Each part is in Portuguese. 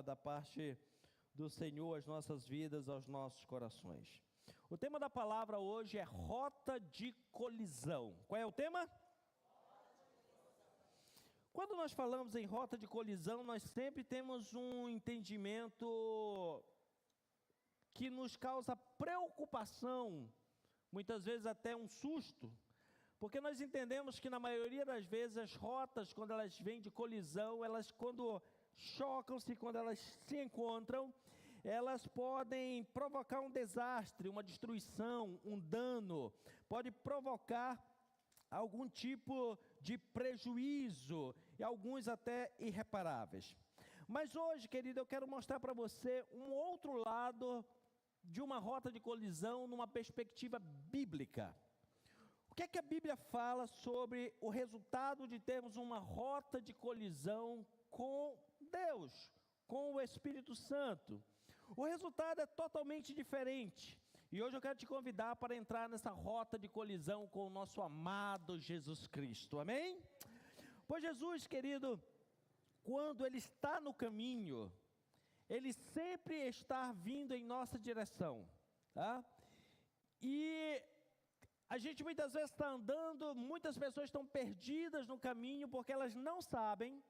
da parte do Senhor às nossas vidas, aos nossos corações. O tema da palavra hoje é rota de colisão. Qual é o tema? Quando nós falamos em rota de colisão, nós sempre temos um entendimento que nos causa preocupação, muitas vezes até um susto, porque nós entendemos que na maioria das vezes as rotas, quando elas vêm de colisão, elas quando chocam-se, quando elas se encontram, elas podem provocar um desastre, uma destruição, um dano, pode provocar algum tipo de prejuízo, e alguns até irreparáveis. Mas hoje, querido, eu quero mostrar para você um outro lado de uma rota de colisão numa perspectiva bíblica. O que é que a Bíblia fala sobre o resultado de termos uma rota de colisão com Deus, com o Espírito Santo? O resultado é totalmente diferente. E hoje eu quero te convidar para entrar nessa rota de colisão com o nosso amado Jesus Cristo, amém? Pois Jesus, querido, quando Ele está no caminho, Ele sempre está vindo em nossa direção, tá? E a gente muitas vezes está andando, muitas pessoas estão perdidas no caminho, porque elas não sabem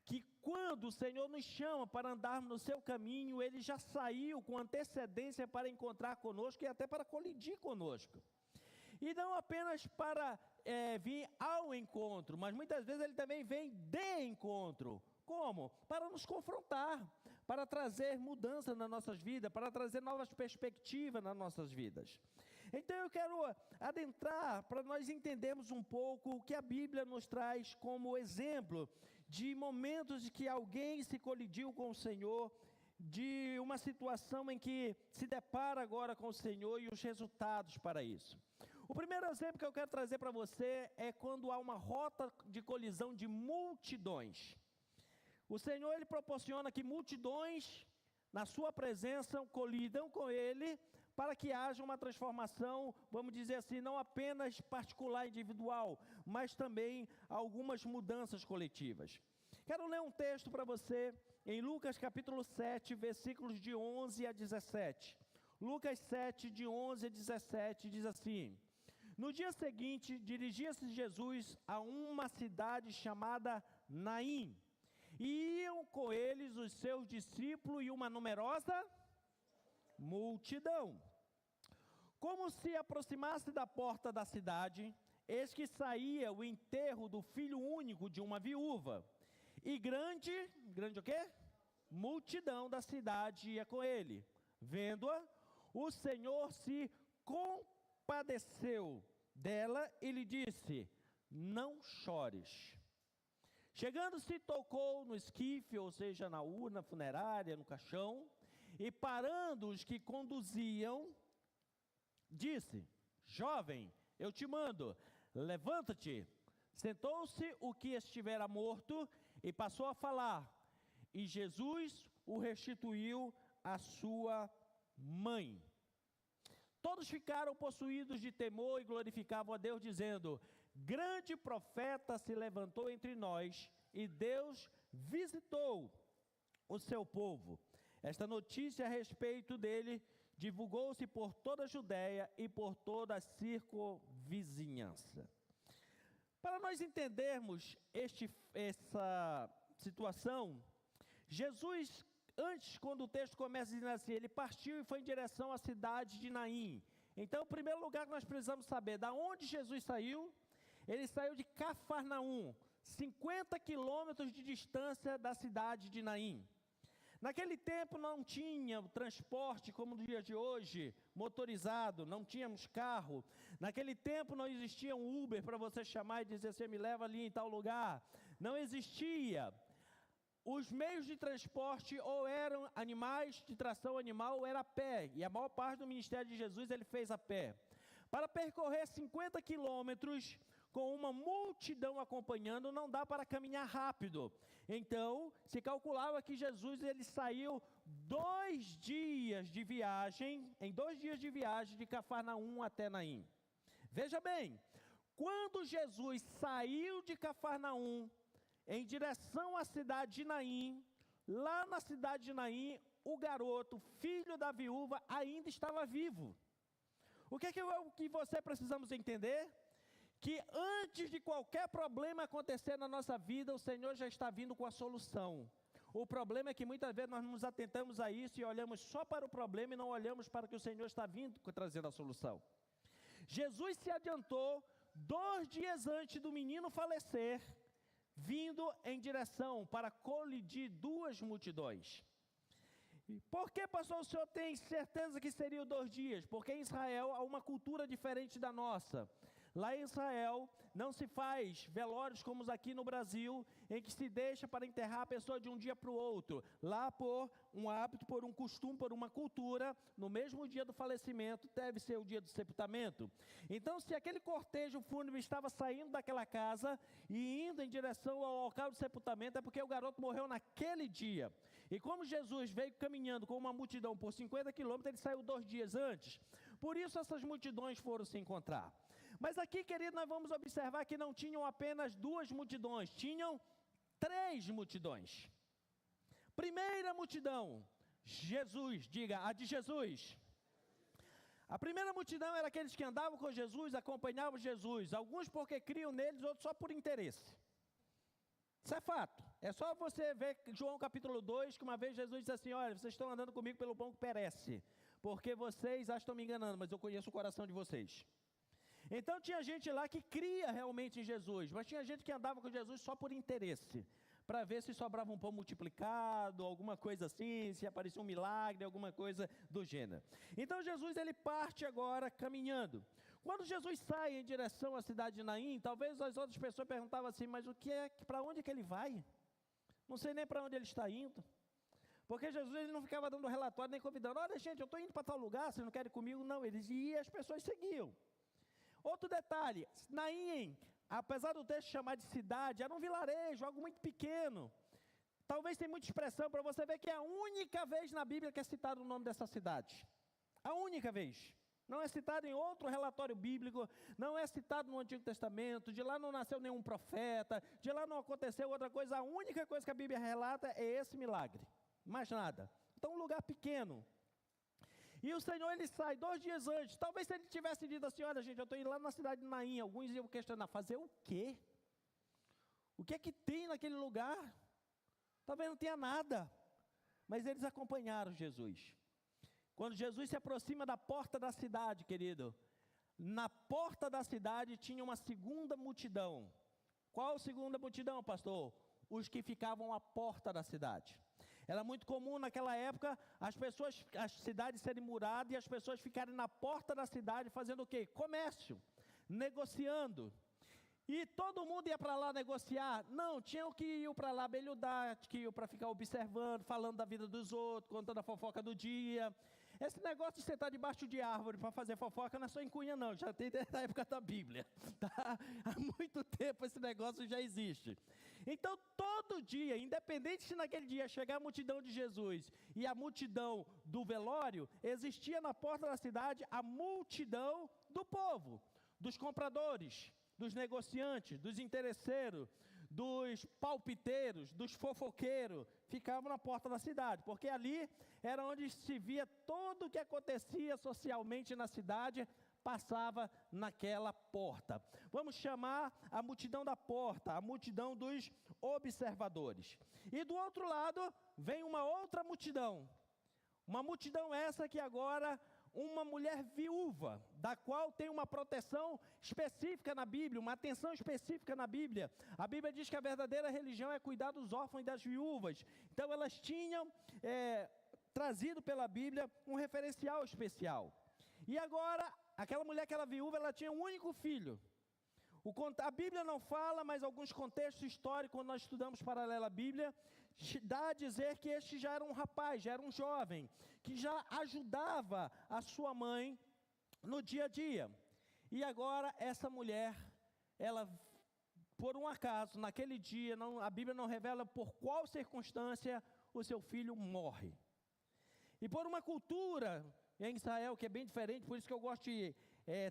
que quando o Senhor nos chama para andarmos no seu caminho, Ele já saiu com antecedência para encontrar conosco e até para colidir conosco. E não apenas para vir ao encontro, mas muitas vezes Ele também vem de encontro. Como? Para nos confrontar, para trazer mudança nas nossas vidas, para trazer novas perspectivas nas nossas vidas. Então eu quero adentrar para nós entendermos um pouco o que a Bíblia nos traz como exemplo de momentos em que alguém se colidiu com o Senhor, de uma situação em que se depara agora com o Senhor e os resultados para isso. O primeiro exemplo que eu quero trazer para você é quando há uma rota de colisão de multidões. O Senhor, Ele proporciona que multidões, na sua presença, colidam com Ele, para que haja uma transformação, vamos dizer assim, não apenas particular, individual, mas também algumas mudanças coletivas. Quero ler um texto para você, em Lucas capítulo 7, versículos de 11 a 17. Lucas 7, de 11 a 17, diz assim: No dia seguinte, dirigia-se Jesus a uma cidade chamada Naim, e iam com eles os seus discípulos e uma numerosa multidão. Como se aproximasse da porta da cidade, eis que saía o enterro do filho único de uma viúva, e grande o quê? Multidão da cidade ia com ele. Vendo-a, o Senhor se compadeceu dela e lhe disse: não chores. Chegando-se, tocou no esquife, ou seja, na urna funerária, no caixão, e parando os que conduziam, disse: jovem, eu te mando, levanta-te. Sentou-se o que estivera morto e passou a falar, e Jesus o restituiu à sua mãe. Todos ficaram possuídos de temor e glorificavam a Deus, dizendo: grande profeta se levantou entre nós, e Deus visitou o seu povo. Esta notícia a respeito dele divulgou-se por toda a Judéia e por toda a circunvizinhança. Para nós entendermos essa situação, Jesus, antes, quando o texto começa dizendo assim, ele partiu e foi em direção à cidade de Naim. Então, o primeiro lugar que nós precisamos saber, da onde Jesus saiu? Ele saiu de Cafarnaum, 50 quilômetros de distância da cidade de Naim. Naquele tempo não tinha transporte como no dia de hoje, motorizado, não tínhamos carro. Naquele tempo não existia um Uber para você chamar e dizer assim, me leva ali em tal lugar. Não existia. Os meios de transporte ou eram animais de tração animal ou era a pé. E a maior parte do ministério de Jesus ele fez a pé. Para percorrer 50 quilômetros com uma multidão acompanhando, não dá para caminhar rápido. Então, se calculava que Jesus ele saiu 2 dias de viagem, em 2 dias de viagem de Cafarnaum até Naim. Veja bem, quando Jesus saiu de Cafarnaum, em direção à cidade de Naim, lá na cidade de Naim, o garoto, filho da viúva, ainda estava vivo. O que você precisamos entender? Que antes de qualquer problema acontecer na nossa vida, o Senhor já está vindo com a solução. O problema é que muitas vezes nós nos atentamos a isso e olhamos só para o problema e não olhamos para o que o Senhor está vindo trazendo a solução. Jesus se adiantou 2 dias antes do menino falecer, vindo em direção para colidir 2 multidões. Por que, pastor, o senhor tem certeza que seriam 2 dias? Porque em Israel há uma cultura diferente da nossa. Lá em Israel não se faz velórios como os aqui no Brasil, em que se deixa para enterrar a pessoa de um dia para o outro. Lá, por um hábito, por um costume, por uma cultura, no mesmo dia do falecimento deve ser o dia do sepultamento. Então, se aquele cortejo fúnebre estava saindo daquela casa e indo em direção ao local do sepultamento, é porque o garoto morreu naquele dia. E como Jesus veio caminhando com uma multidão por 50 quilômetros, ele saiu 2 dias antes. Por isso essas multidões foram se encontrar. Mas aqui, querido, nós vamos observar que não tinham apenas 2 multidões, tinham 3 multidões. Primeira multidão, Jesus, diga, a de Jesus. A primeira multidão era aqueles que andavam com Jesus, acompanhavam Jesus, alguns porque criam neles, outros só por interesse. Isso é fato. É só você ver João capítulo 2, que uma vez Jesus disse assim, olha, vocês estão andando comigo pelo pão que perece, porque vocês estão me enganando, mas eu conheço o coração de vocês. Então tinha gente lá que cria realmente em Jesus, mas tinha gente que andava com Jesus só por interesse, para ver se sobrava um pão multiplicado, alguma coisa assim, se aparecia um milagre, alguma coisa do gênero. Então Jesus, ele parte agora caminhando. Quando Jesus sai em direção à cidade de Naim, talvez as outras pessoas perguntavam assim, mas para onde que ele vai? Não sei nem para onde ele está indo. Porque Jesus, ele não ficava dando relatório nem convidando, olha gente, eu estou indo para tal lugar, vocês não querem ir comigo? Não, eles iam e as pessoas seguiam. Outro detalhe, Naim, apesar do texto chamar de cidade, era um vilarejo, algo muito pequeno. Talvez tenha muita expressão para você ver que é a única vez na Bíblia que é citado o nome dessa cidade. A única vez. Não é citado em outro relatório bíblico, não é citado no Antigo Testamento, de lá não nasceu nenhum profeta, de lá não aconteceu outra coisa, a única coisa que a Bíblia relata é esse milagre, mais nada. Então um lugar pequeno. E o Senhor, ele sai 2 dias antes. Talvez se ele tivesse dito assim, olha gente, eu estou indo lá na cidade de Naim, alguns iam questionar, fazer o quê? O que é que tem naquele lugar? Talvez não tenha nada. Mas eles acompanharam Jesus. Quando Jesus se aproxima da porta da cidade, querido, na porta da cidade tinha uma segunda multidão. Qual segunda multidão, pastor? Os que ficavam à porta da cidade. Era muito comum naquela época as cidades serem muradas e as pessoas ficarem na porta da cidade fazendo o quê? Comércio, negociando. E todo mundo ia para lá negociar? Não, tinham que ir para lá beludar, que iam para ficar observando, falando da vida dos outros, contando a fofoca do dia. Esse negócio de sentar debaixo de árvore para fazer fofoca não é só em Cunha não, já tem desde a época da Bíblia. Tá? Há muito tempo esse negócio já existe. Então todo dia, independente se naquele dia chegar a multidão de Jesus e a multidão do velório, existia na porta da cidade a multidão do povo, dos compradores, dos negociantes, dos interesseiros, dos palpiteiros, dos fofoqueiros, ficavam na porta da cidade, porque ali era onde se via tudo o que acontecia socialmente na cidade, passava naquela porta. Vamos chamar a multidão da porta, a multidão dos observadores. E do outro lado, vem uma outra multidão. Uma multidão essa que agora, uma mulher viúva, da qual tem uma proteção específica na Bíblia, uma atenção específica na Bíblia. A Bíblia diz que a verdadeira religião é cuidar dos órfãos e das viúvas. Então elas tinham trazido pela Bíblia um referencial especial. E agora, aquela mulher que era viúva, ela tinha um único filho. A Bíblia não fala, mas alguns contextos históricos, quando nós estudamos paralela à Bíblia, dá a dizer que este já era um rapaz, já era um jovem, que já ajudava a sua mãe no dia a dia. E agora essa mulher, ela, por um acaso, naquele dia, a Bíblia não revela por qual circunstância o seu filho morre. E por uma cultura em Israel que é bem diferente, por isso que eu gosto de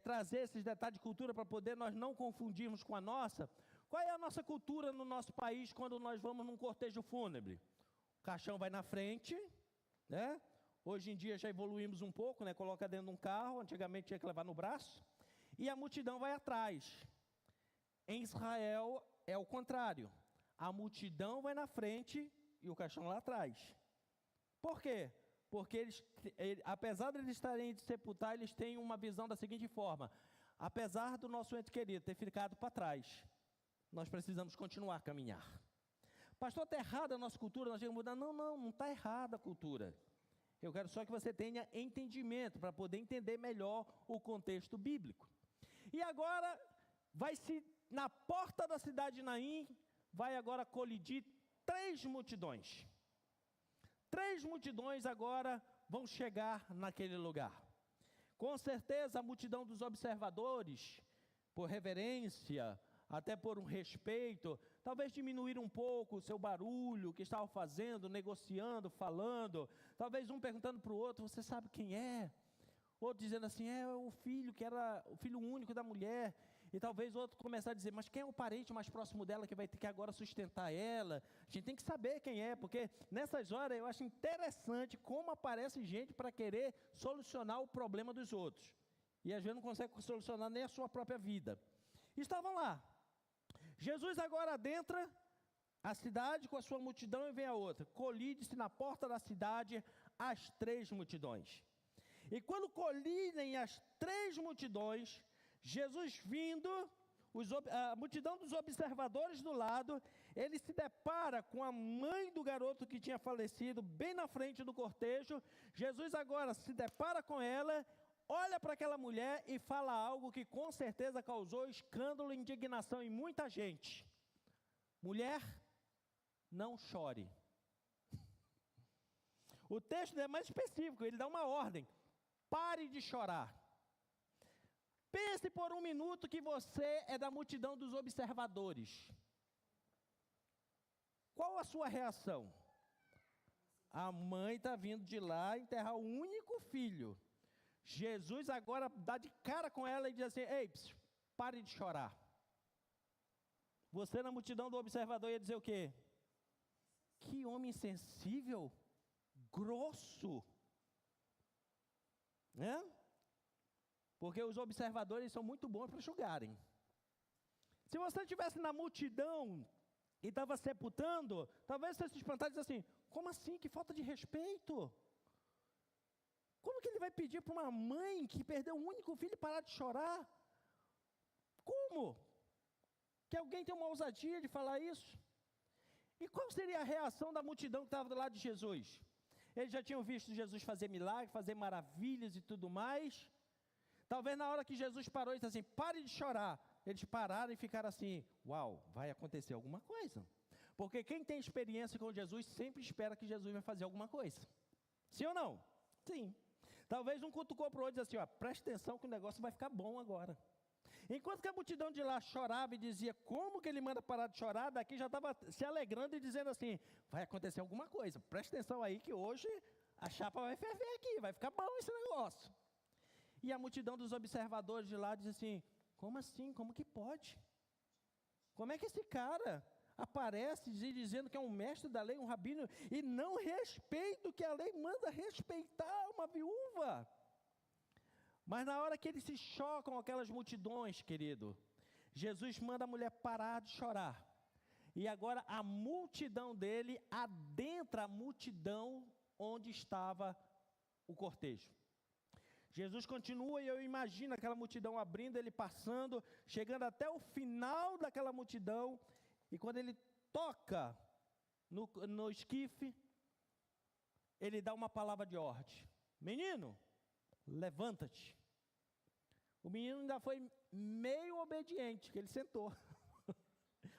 trazer esses detalhes de cultura para poder nós não confundirmos com a nossa. Qual é a nossa cultura no nosso país quando nós vamos num cortejo fúnebre? caixão vai na frente, né? Hoje em dia já evoluímos um pouco, né? Coloca dentro de um carro, antigamente tinha que levar no braço, e a multidão vai atrás. Em Israel é o contrário, a multidão vai na frente e o caixão lá atrás. Por quê? Porque apesar de eles estarem de sepultar, eles têm uma visão da seguinte forma: apesar do nosso ente querido ter ficado para trás, nós precisamos continuar a caminhar. Pastor, está errada a nossa cultura, nós temos que mudar. Não está errada a cultura. Eu quero só que você tenha entendimento, para poder entender melhor o contexto bíblico. E agora, na porta da cidade de Naim, vai agora colidir 3 multidões. 3 multidões agora vão chegar naquele lugar. Com certeza a multidão dos observadores, por reverência, até por um respeito, talvez diminuir um pouco o seu barulho que estavam fazendo, negociando, falando, talvez um perguntando para o outro: você sabe quem é? Outro dizendo assim: é o filho, que era o filho único da mulher. E talvez outro começar a dizer: mas quem é o parente mais próximo dela que vai ter que agora sustentar ela? A gente tem que saber quem é, porque nessas horas eu acho interessante como aparece gente para querer solucionar o problema dos outros. E às vezes não consegue solucionar nem a sua própria vida. Estavam lá. Jesus agora adentra a cidade com a sua multidão e vem a outra. Colide-se na porta da cidade as 3 multidões. E quando colidem as 3 multidões, Jesus vindo, a multidão dos observadores do lado, ele se depara com a mãe do garoto que tinha falecido bem na frente do cortejo. Jesus agora se depara com ela, olha para aquela mulher e fala algo que com certeza causou escândalo e indignação em muita gente: mulher, não chore. O texto é mais específico, ele dá uma ordem: pare de chorar. Pense por um minuto que você é da multidão dos observadores. Qual a sua reação? A mãe está vindo de lá enterrar o único filho. Jesus agora dá de cara com ela e diz assim: ei, pare de chorar. Você na multidão do observador ia dizer o quê? Que homem insensível, grosso, né? Porque os observadores são muito bons para julgarem. Se você estivesse na multidão e estava sepultando, talvez você se espantasse e dissesse assim: como assim? Que falta de respeito! Como que ele vai pedir para uma mãe que perdeu o único filho parar de chorar? Como? Que alguém tem uma ousadia de falar isso? E qual seria a reação da multidão que estava do lado de Jesus? Eles já tinham visto Jesus fazer milagres, fazer maravilhas e tudo mais. Talvez na hora que Jesus parou e disse assim: pare de chorar, eles pararam e ficaram assim: uau, vai acontecer alguma coisa. Porque quem tem experiência com Jesus sempre espera que Jesus vai fazer alguma coisa. Sim ou não? Sim. Talvez um cutucou para o outro e disse assim: ó, preste atenção que o negócio vai ficar bom agora. Enquanto que a multidão de lá chorava e dizia: como que ele manda parar de chorar? Daqui já estava se alegrando e dizendo assim: vai acontecer alguma coisa, preste atenção aí que hoje a chapa vai ferver aqui, vai ficar bom esse negócio. E a multidão dos observadores de lá diz assim: como assim? Como que pode? Como é que esse cara aparece dizendo que é um mestre da lei, um rabino, e não respeita o que a lei manda respeitar, uma viúva? Mas na hora que eles se chocam com aquelas multidões, querido, Jesus manda a mulher parar de chorar. E agora a multidão dele adentra a multidão onde estava o cortejo. Jesus continua e eu imagino aquela multidão abrindo, ele passando, chegando até o final daquela multidão. E quando ele toca no esquife, ele dá uma palavra de ordem: menino, levanta-te. O menino ainda foi meio obediente, que ele sentou.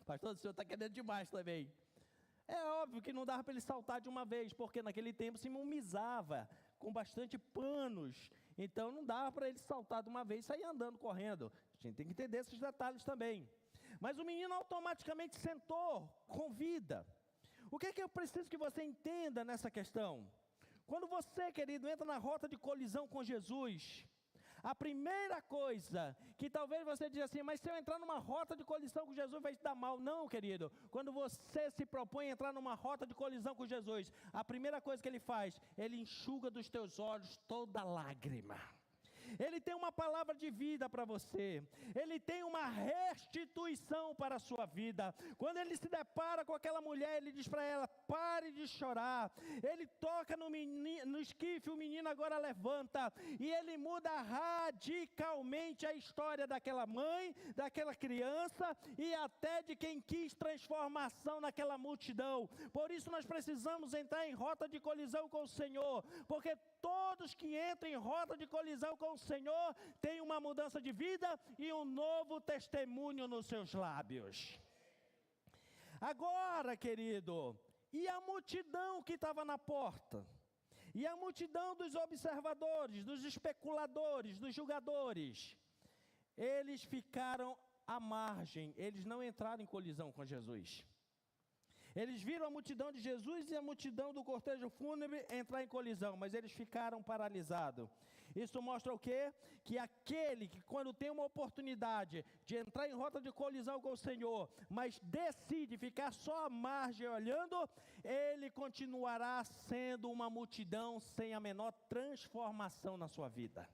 Pastor, o senhor está querendo demais também. É óbvio que não dava para ele saltar de uma vez, porque naquele tempo se imumizava com bastante panos. Então não dava para ele saltar de uma vez e sair andando, correndo. A gente tem que entender esses detalhes também. Mas o menino automaticamente sentou com vida. O que é que eu preciso que você entenda nessa questão? Quando você, querido, entra na rota de colisão com Jesus, A primeira coisa que talvez você diga assim, mas se eu entrar numa rota de colisão com Jesus vai te dar mal. Não, querido. Quando você se propõe a entrar numa rota de colisão com Jesus, a primeira coisa que Ele faz, Ele enxuga dos teus olhos toda lágrima. Ele tem uma palavra de vida para você. Ele tem uma restituição para a sua vida. Quando ele se depara com aquela mulher, ele diz para ela, pare de chorar. Ele toca no esquife, o menino agora levanta. E ele muda radicalmente a história daquela mãe, daquela criança e até de quem quis transformação naquela multidão. Por isso nós precisamos entrar em rota de colisão com o Senhor, porque todos que entram em rota de colisão com o Senhor têm uma mudança de vida e um novo testemunho nos seus lábios. Agora, querido, e a multidão que estava na porta? E a multidão dos observadores, dos especuladores, dos julgadores? Eles ficaram à margem, eles não entraram em colisão com Jesus. Eles viram a multidão de Jesus e a multidão do cortejo fúnebre entrar em colisão, mas eles ficaram paralisados. Isso mostra o quê? Que aquele que quando tem uma oportunidade de entrar em rota de colisão com o Senhor, mas decide ficar só à margem olhando, ele continuará sendo uma multidão sem a menor transformação na sua vida.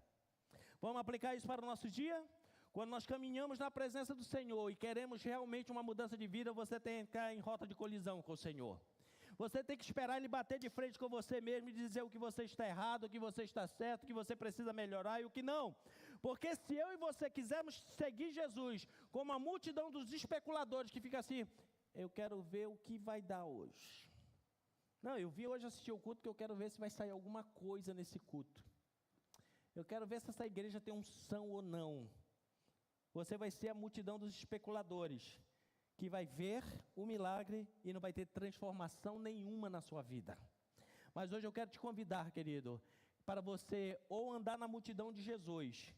Vamos aplicar isso para o nosso dia? Quando nós caminhamos na presença do Senhor e queremos realmente uma mudança de vida, você tem que entrar em rota de colisão com o Senhor. Você tem que esperar Ele bater de frente com você mesmo e dizer o que você está errado, o que você está certo, o que você precisa melhorar e o que não. Porque se eu e você quisermos seguir Jesus, como a multidão dos especuladores que fica assim, eu quero ver o que vai dar hoje. Não, eu vim hoje assistir o culto que eu quero ver se vai sair alguma coisa nesse culto. Eu quero ver se essa igreja tem unção ou não. Você vai ser a multidão dos especuladores, que vai ver o milagre e não vai ter transformação nenhuma na sua vida. Mas hoje eu quero te convidar, querido, para você ou andar na multidão de Jesus,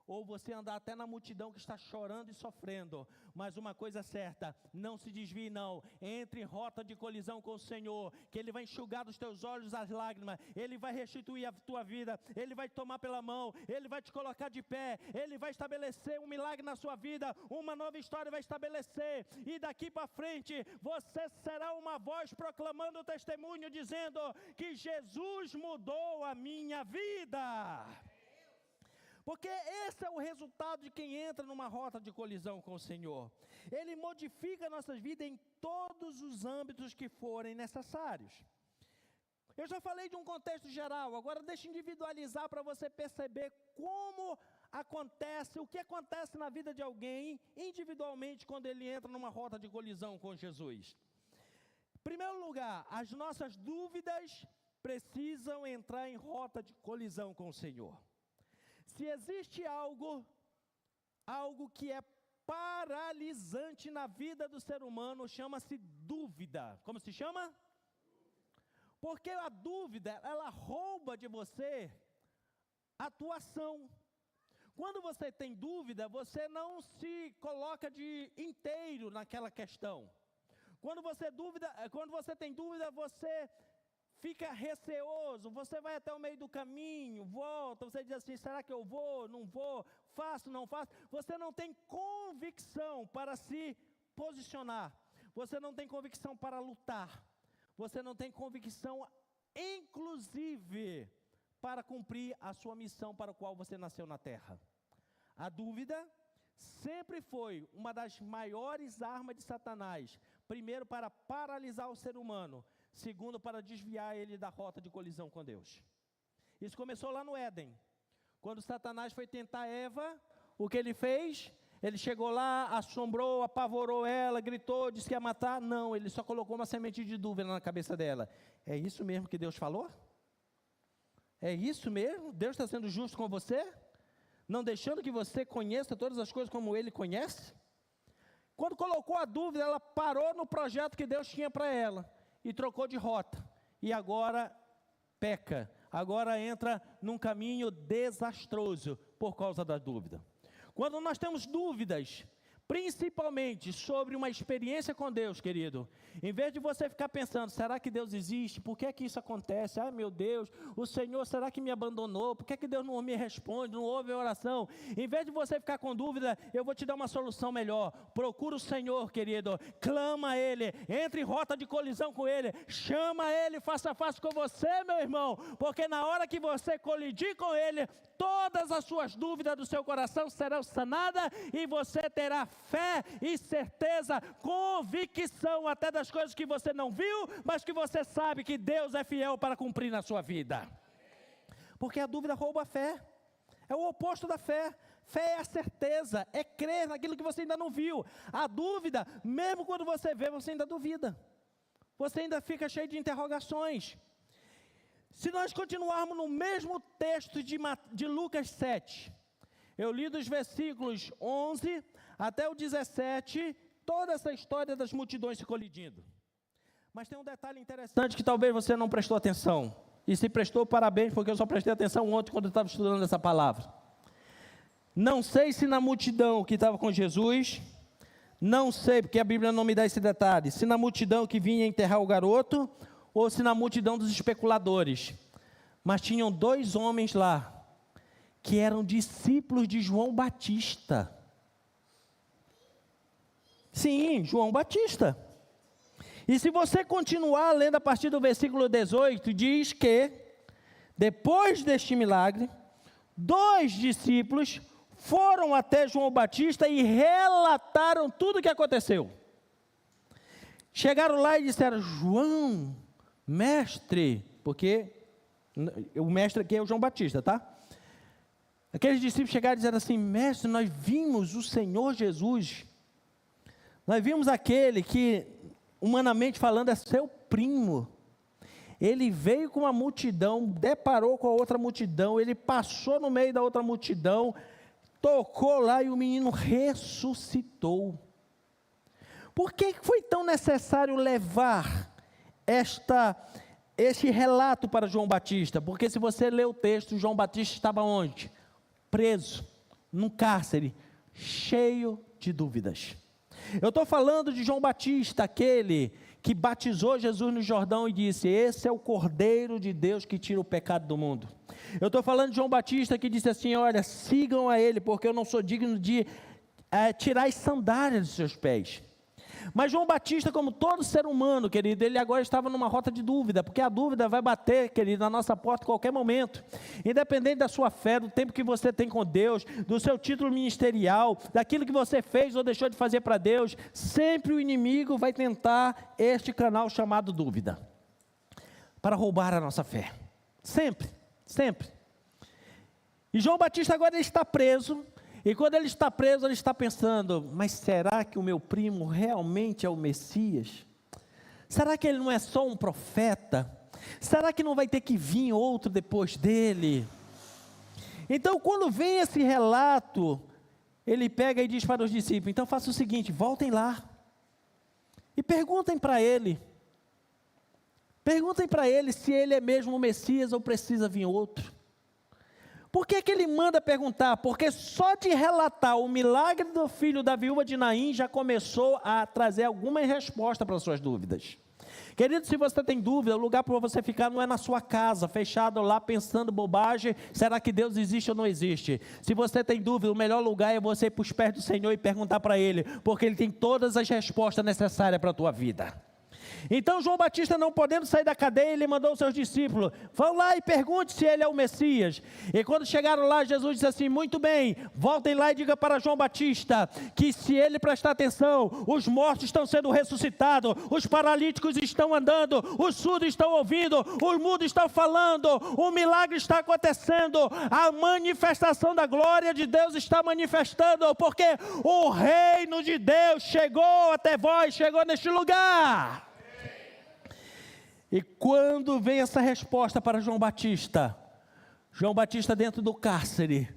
ou você andar até na multidão que está chorando e sofrendo, mas uma coisa certa, não se desvie não, entre em rota de colisão com o Senhor, que Ele vai enxugar dos teus olhos as lágrimas, Ele vai restituir a tua vida, Ele vai te tomar pela mão, Ele vai te colocar de pé, Ele vai estabelecer um milagre na sua vida, uma nova história vai estabelecer, e daqui para frente, você será uma voz proclamando o testemunho, dizendo que Jesus mudou a minha vida. Porque esse é o resultado de quem entra numa rota de colisão com o Senhor. Ele modifica nossas vidas em todos os âmbitos que forem necessários. Eu já falei de um contexto geral, agora deixa eu individualizar para você perceber como acontece, o que acontece na vida de alguém individualmente quando ele entra numa rota de colisão com Jesus. Em primeiro lugar, as nossas dúvidas precisam entrar em rota de colisão com o Senhor. Se existe algo que é paralisante na vida do ser humano, chama-se dúvida. Como se chama? Porque a dúvida, ela rouba de você a tua ação. Quando você tem dúvida, você não se coloca de inteiro naquela questão. Quando você tem dúvida, você fica receoso, você vai até o meio do caminho, volta, você diz assim, será que eu vou, não vou, faço, não faço? Você não tem convicção para se posicionar, você não tem convicção para lutar, você não tem convicção, inclusive, para cumprir a sua missão para a qual você nasceu na terra. A dúvida sempre foi uma das maiores armas de Satanás, primeiro para paralisar o ser humano, segundo, para desviar ele da rota de colisão com Deus. Isso começou lá no Éden. Quando Satanás foi tentar Eva, o que ele fez? Ele chegou lá, assombrou, apavorou ela, gritou, disse que ia matar. Não, ele só colocou uma semente de dúvida na cabeça dela. É isso mesmo que Deus falou? É isso mesmo? Deus está sendo justo com você? Não deixando que você conheça todas as coisas como Ele conhece? Quando colocou a dúvida, ela parou no projeto que Deus tinha para ela e trocou de rota, e agora peca, agora entra num caminho desastroso por causa da dúvida. Quando nós temos dúvidas, principalmente sobre uma experiência com Deus, querido, em vez de você ficar pensando, será que Deus existe? Por que é que isso acontece? Ai meu Deus, o Senhor, será que me abandonou? Por que é que Deus não me responde, não ouve a oração? Em vez de você ficar com dúvida, eu vou te dar uma solução melhor. Procura o Senhor, querido, clama a Ele, entre em rota de colisão com Ele, chama Ele face a face com você, meu irmão, porque na hora que você colidir com Ele, todas as suas dúvidas do seu coração serão sanadas e você terá fé e certeza, convicção até das coisas que você não viu, mas que você sabe que Deus é fiel para cumprir na sua vida. Porque a dúvida rouba a fé, é o oposto da fé. Fé é a certeza, é crer naquilo que você ainda não viu. A dúvida, mesmo quando você vê, você ainda duvida, você ainda fica cheio de interrogações. Se nós continuarmos no mesmo texto de Lucas 7, eu li dos versículos 11 até o 17, toda essa história das multidões se colidindo. Mas tem um detalhe interessante que talvez você não prestou atenção. E se prestou, parabéns, porque eu só prestei atenção ontem quando eu estava estudando essa palavra. Não sei se na multidão que estava com Jesus, não sei, porque a Bíblia não me dá esse detalhe, se na multidão que vinha enterrar o garoto, ou se na multidão dos especuladores. Mas tinham 2 homens lá, que eram discípulos de João Batista. Sim, João Batista. E se você continuar lendo a partir do versículo 18, diz que, depois deste milagre, 2 discípulos foram até João Batista e relataram tudo o que aconteceu. Chegaram lá e disseram, João, mestre, porque o mestre aqui é o João Batista, tá? Aqueles discípulos chegaram e disseram assim, mestre, nós vimos o Senhor Jesus, nós vimos aquele que, humanamente falando, é seu primo, ele veio com uma multidão, deparou com a outra multidão, ele passou no meio da outra multidão, tocou lá e o menino ressuscitou. Por que foi tão necessário levar este relato para João Batista? Porque se você ler o texto, João Batista estava onde? Preso, num cárcere, cheio de dúvidas. Eu estou falando de João Batista, aquele que batizou Jesus no Jordão e disse, esse é o Cordeiro de Deus que tira o pecado do mundo. Eu estou falando de João Batista que disse assim, olha, sigam a ele, porque eu não sou digno de tirar as sandálias dos seus pés. Mas João Batista, como todo ser humano, querido, ele agora estava numa rota de dúvida, porque a dúvida vai bater, querido, na nossa porta a qualquer momento, independente da sua fé, do tempo que você tem com Deus, do seu título ministerial, daquilo que você fez ou deixou de fazer para Deus, sempre o inimigo vai tentar este canal chamado dúvida, para roubar a nossa fé, sempre, sempre. E João Batista agora ele está preso, e quando ele está preso, ele está pensando, mas será que o meu primo realmente é o Messias? Será que ele não é só um profeta? Será que não vai ter que vir outro depois dele? Então, quando vem esse relato, ele pega e diz para os discípulos, então faça o seguinte, voltem lá, e perguntem para ele se ele é mesmo o Messias ou precisa vir outro. Por que ele manda perguntar? Porque só de relatar o milagre do filho da viúva de Naim já começou a trazer alguma resposta para as suas dúvidas. Querido, se você tem dúvida, o lugar para você ficar não é na sua casa, fechado lá, pensando bobagem, será que Deus existe ou não existe? Se você tem dúvida, o melhor lugar é você ir para os pés do Senhor e perguntar para Ele, porque Ele tem todas as respostas necessárias para a tua vida. Então João Batista, não podendo sair da cadeia, ele mandou os seus discípulos, vão lá e pergunte se ele é o Messias. E quando chegaram lá, Jesus disse assim, muito bem, voltem lá e diga para João Batista, que se ele prestar atenção, os mortos estão sendo ressuscitados, os paralíticos estão andando, os surdos estão ouvindo, os mudos estão falando, o milagre está acontecendo, a manifestação da glória de Deus está manifestando, porque o reino de Deus chegou até vós, chegou neste lugar. E quando vem essa resposta para João Batista dentro do cárcere,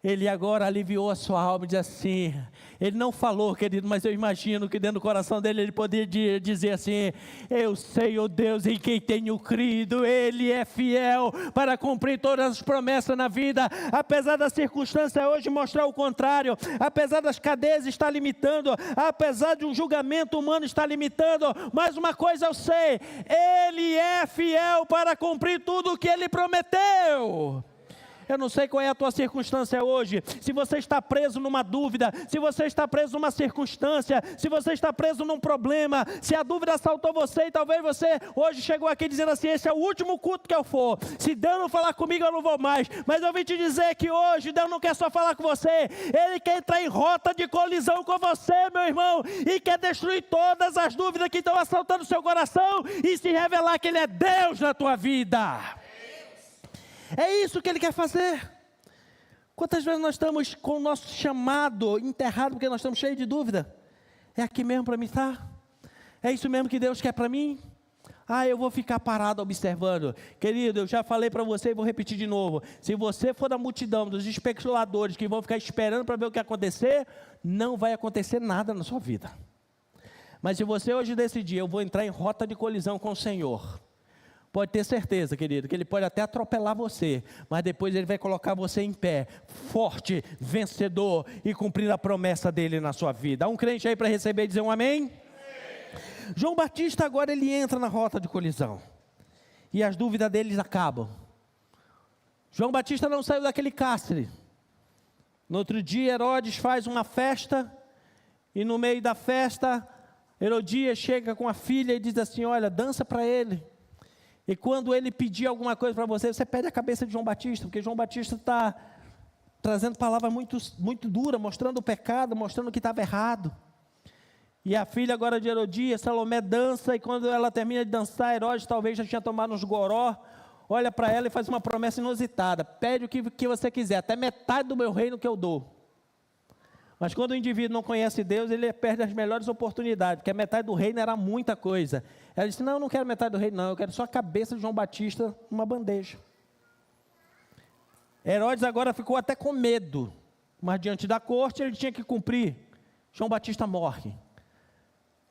Ele agora aliviou a sua alma e diz assim, ele não falou, querido, mas eu imagino que dentro do coração dele ele poderia dizer assim, eu sei, ó Deus, em quem tenho crido, Ele é fiel para cumprir todas as promessas na vida, apesar da circunstância hoje mostrar o contrário, apesar das cadeias estar limitando, apesar de um julgamento humano estar limitando, mas uma coisa eu sei, Ele é fiel para cumprir tudo o que Ele prometeu. Eu não sei qual é a tua circunstância hoje, se você está preso numa dúvida, se você está preso numa circunstância, se você está preso num problema, se a dúvida assaltou você e talvez você hoje chegou aqui dizendo assim, esse é o último culto que eu for, se Deus não falar comigo eu não vou mais, mas eu vim te dizer que hoje Deus não quer só falar com você, Ele quer entrar em rota de colisão com você, meu irmão, e quer destruir todas as dúvidas que estão assaltando o seu coração e se revelar que Ele é Deus na tua vida. É isso que Ele quer fazer. Quantas vezes nós estamos com o nosso chamado enterrado porque nós estamos cheios de dúvida? É aqui mesmo para mim estar? É isso mesmo que Deus quer para mim? Eu vou ficar parado observando. Querido, eu já falei para você e vou repetir de novo. Se você for da multidão dos especuladores que vão ficar esperando para ver o que acontecer, não vai acontecer nada na sua vida. Mas se você hoje decidir, eu vou entrar em rota de colisão com o Senhor, pode ter certeza, querido, que Ele pode até atropelar você, mas depois Ele vai colocar você em pé, forte, vencedor, e cumprir a promessa dEle na sua vida. Há um crente aí para receber e dizer um amém? Amém? João Batista agora ele entra na rota de colisão, e as dúvidas deles acabam. João Batista não saiu daquele cárcere. No outro dia Herodes faz uma festa, e no meio da festa, Herodias chega com a filha e diz assim, olha, dança para ele. E quando ele pedir alguma coisa para você, você pede a cabeça de João Batista, porque João Batista está trazendo palavras muito duras, mostrando o pecado, mostrando que estava errado. E a filha agora de Herodias, Salomé, dança, e quando ela termina de dançar, Herodes talvez já tinha tomado uns goró, olha para ela e faz uma promessa inusitada, pede o que você quiser, até metade do meu reino que eu dou. Mas quando o indivíduo não conhece Deus, ele perde as melhores oportunidades, porque a metade do reino era muita coisa. Ela disse, não, eu não quero metade do reino não, eu quero só a cabeça de João Batista numa bandeja. Herodes agora ficou até com medo, mas diante da corte ele tinha que cumprir. João Batista morre,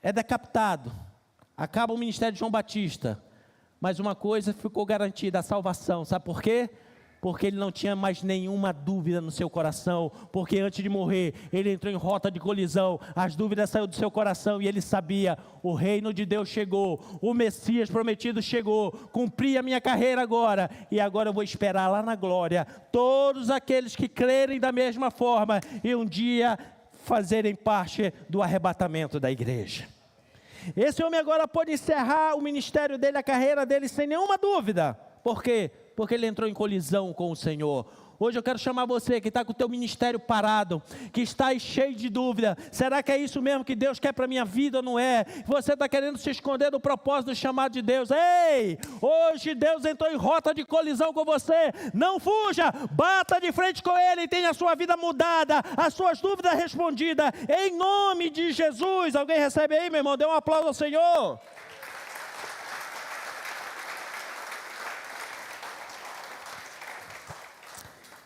é decapitado, acaba o ministério de João Batista, mas uma coisa ficou garantida, a salvação, sabe por quê? Porque ele não tinha mais nenhuma dúvida no seu coração, porque antes de morrer, ele entrou em rota de colisão, as dúvidas saíram do seu coração, e ele sabia, o reino de Deus chegou, o Messias prometido chegou, cumpri a minha carreira agora, e agora eu vou esperar lá na glória, todos aqueles que crerem da mesma forma, e um dia fazerem parte do arrebatamento da igreja. Esse homem agora pode encerrar o ministério dele, a carreira dele, sem nenhuma dúvida. Por quê? Porque ele entrou em colisão com o Senhor. Hoje eu quero chamar você que está com o teu ministério parado, que está aí cheio de dúvida, será que é isso mesmo que Deus quer para a minha vida ou não é? Você está querendo se esconder do propósito do chamado de Deus. Ei, hoje Deus entrou em rota de colisão com você, não fuja, bata de frente com Ele e tenha a sua vida mudada, as suas dúvidas respondidas, em nome de Jesus. Alguém recebe aí, meu irmão? Dê um aplauso ao Senhor.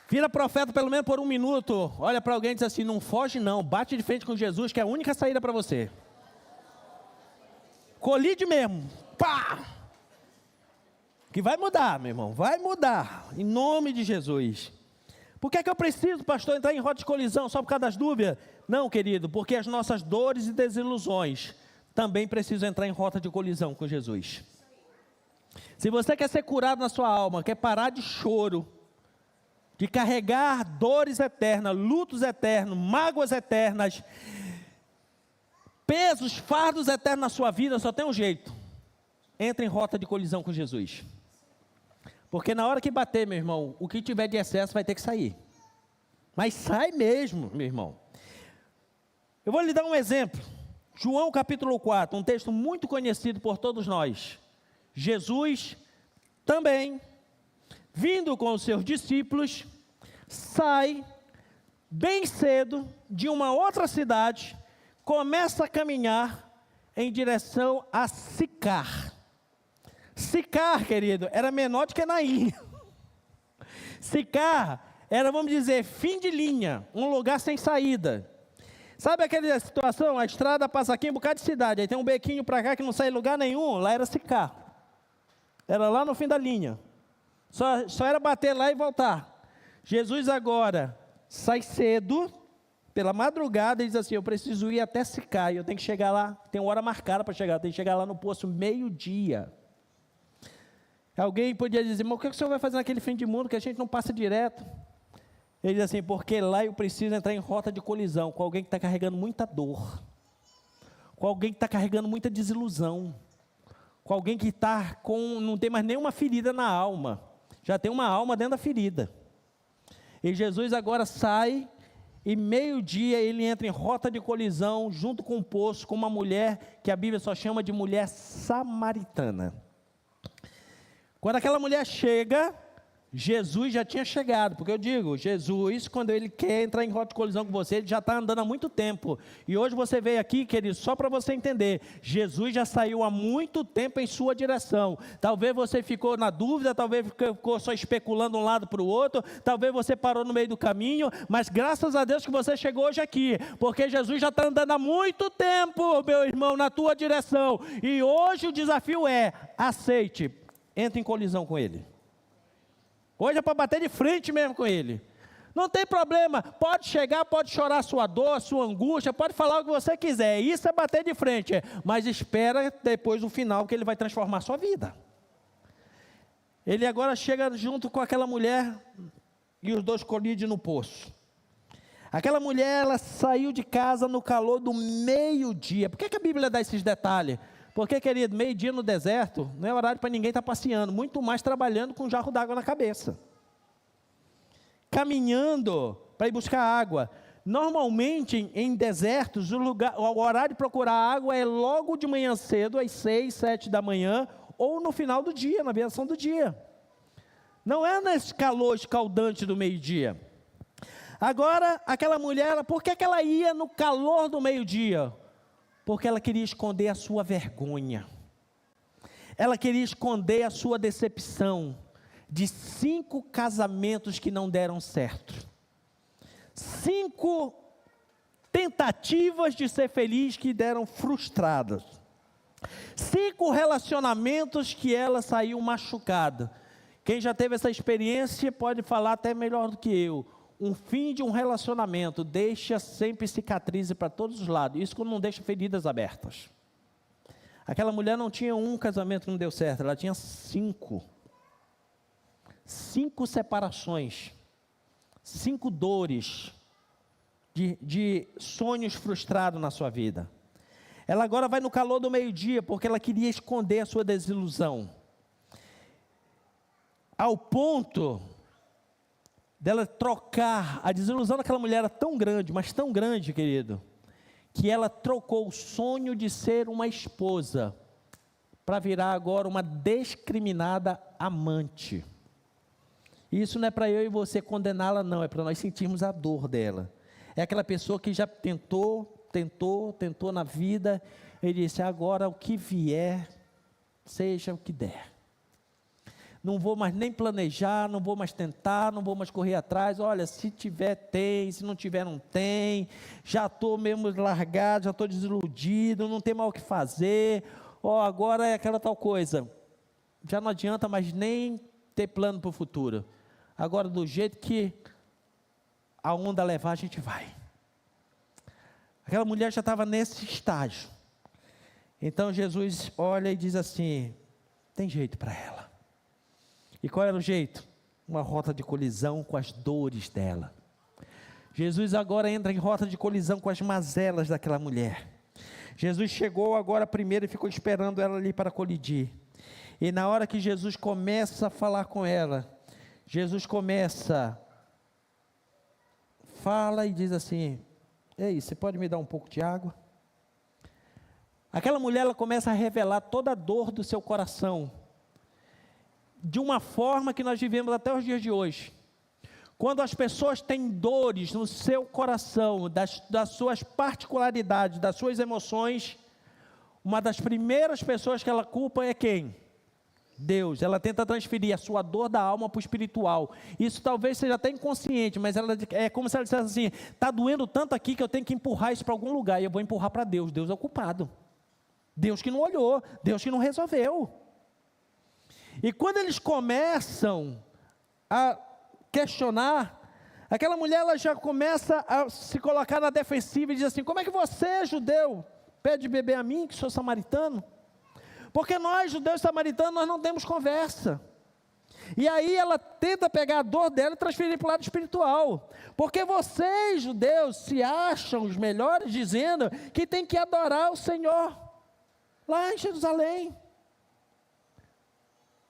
Vira profeta pelo menos por um minuto, olha para alguém e diz assim, não foge não, bate de frente com Jesus, que é a única saída para você. Colide mesmo, pá! Que vai mudar, meu irmão, vai mudar, em nome de Jesus. Por que é que eu preciso, pastor, entrar em rota de colisão só por causa das dúvidas? Não, querido, porque as nossas dores e desilusões também precisam entrar em rota de colisão com Jesus. Se você quer ser curado na sua alma, quer parar de choro, de carregar dores eternas, lutos eternos, mágoas eternas, pesos, fardos eternos na sua vida, só tem um jeito. Entre em rota de colisão com Jesus. Porque na hora que bater, meu irmão, o que tiver de excesso vai ter que sair. Mas sai mesmo, meu irmão. Eu vou lhe dar um exemplo. João capítulo 4, um texto muito conhecido por todos nós. Jesus também, vindo com os seus discípulos, sai bem cedo de uma outra cidade, começa a caminhar em direção a Sicar. Sicar, querido, era menor do que Naim. Sicar era, vamos dizer, fim de linha, um lugar sem saída. Sabe aquela situação, a estrada passa aqui em um bocado de cidade, aí tem um bequinho para cá que não sai em lugar nenhum, lá era Sicá. Era lá no fim da linha. Só era bater lá e voltar. Jesus agora sai cedo, pela madrugada, e diz assim, eu preciso ir até Sicá, eu tenho que chegar lá, tem uma hora marcada para chegar, eu tenho que chegar lá no poço meio-dia. Alguém podia dizer, mas o que o senhor vai fazer naquele fim de mundo que a gente não passa direto? Ele diz assim, porque lá eu preciso entrar em rota de colisão com alguém que está carregando muita dor, com alguém que está carregando muita desilusão, com alguém que está não tem mais nenhuma ferida na alma, já tem uma alma dentro da ferida. E Jesus agora sai, e meio-dia ele entra em rota de colisão, junto com um poço, com uma mulher, que a Bíblia só chama de mulher samaritana. Quando aquela mulher chega, Jesus já tinha chegado, porque eu digo, Jesus, quando ele quer entrar em rota de colisão com você, ele já está andando há muito tempo, e hoje você veio aqui, querido, só para você entender, Jesus já saiu há muito tempo em sua direção. Talvez você ficou na dúvida, talvez ficou só especulando um lado para o outro, talvez você parou no meio do caminho, mas graças a Deus que você chegou hoje aqui, porque Jesus já está andando há muito tempo, meu irmão, na tua direção, e hoje o desafio é, aceite, entre em colisão com ele. Hoje é para bater de frente mesmo com ele. Não tem problema, pode chegar, pode chorar a sua dor, a sua angústia, pode falar o que você quiser, isso é bater de frente, mas espera depois do final que ele vai transformar a sua vida. Ele agora chega junto com aquela mulher e os dois colidem no poço. Aquela mulher, ela saiu de casa no calor do meio-dia. Por que a Bíblia dá esses detalhes? Porque, querido, meio-dia no deserto, não é horário para ninguém estar passeando, muito mais trabalhando com um jarro d'água na cabeça. Caminhando para ir buscar água. Normalmente, em desertos, o horário de procurar água é logo de manhã cedo, às 6, 7 da manhã, ou no final do dia, na viração do dia. Não é nesse calor escaldante do meio-dia. Agora, aquela mulher, por que ela ia no calor do meio-dia? Porque ela queria esconder a sua vergonha, ela queria esconder a sua decepção, de 5 casamentos que não deram certo, 5 tentativas de ser feliz que deram frustradas, 5 relacionamentos que ela saiu machucada. Quem já teve essa experiência pode falar até melhor do que eu. Um fim de um relacionamento deixa sempre cicatrizes para todos os lados. Isso quando não deixa feridas abertas. Aquela mulher não tinha um casamento que não deu certo, ela tinha 5. 5 separações. 5 dores de sonhos frustrados na sua vida. Ela agora vai no calor do meio-dia, porque ela queria esconder a sua desilusão. Ao ponto dela trocar, a desilusão daquela mulher era tão grande, mas tão grande, querido, que ela trocou o sonho de ser uma esposa, para virar agora uma discriminada amante. Isso não é para eu e você condená-la não, é para nós sentirmos a dor dela. É aquela pessoa que já tentou na vida, e disse, agora o que vier, seja o que der. Não vou mais nem planejar, não vou mais tentar, não vou mais correr atrás, olha, se tiver tem, se não tiver não tem, já estou mesmo largado, já estou desiludido, não tem mais o que fazer, agora é aquela tal coisa, já não adianta mais nem ter plano para o futuro, agora do jeito que a onda levar a gente vai. Aquela mulher já estava nesse estágio, então Jesus olha e diz assim, tem jeito para ela. E qual era o jeito? Uma rota de colisão com as dores dela. Jesus agora entra em rota de colisão com as mazelas daquela mulher. Jesus chegou agora primeiro e ficou esperando ela ali para colidir. E na hora que Jesus começa a falar com ela, Jesus fala e diz assim, ei, você pode me dar um pouco de água? Aquela mulher, ela começa a revelar toda a dor do seu coração, de uma forma que nós vivemos até os dias de hoje. Quando as pessoas têm dores no seu coração, das suas particularidades, das suas emoções, uma das primeiras pessoas que ela culpa é quem? Deus, ela tenta transferir a sua dor da alma para o espiritual. Isso talvez seja até inconsciente, mas ela é como se ela dissesse assim: está doendo tanto aqui que eu tenho que empurrar isso para algum lugar, e eu vou empurrar para Deus. Deus é o culpado, Deus que não olhou, Deus que não resolveu. E quando eles começam a questionar, aquela mulher ela já começa a se colocar na defensiva e diz assim: como é que você, judeu, pede beber a mim, que sou samaritano? Porque nós, judeus e samaritanos, nós não temos conversa. E aí ela tenta pegar a dor dela e transferir para o lado espiritual. Porque vocês, judeus, se acham os melhores, dizendo que tem que adorar o Senhor lá em Jerusalém.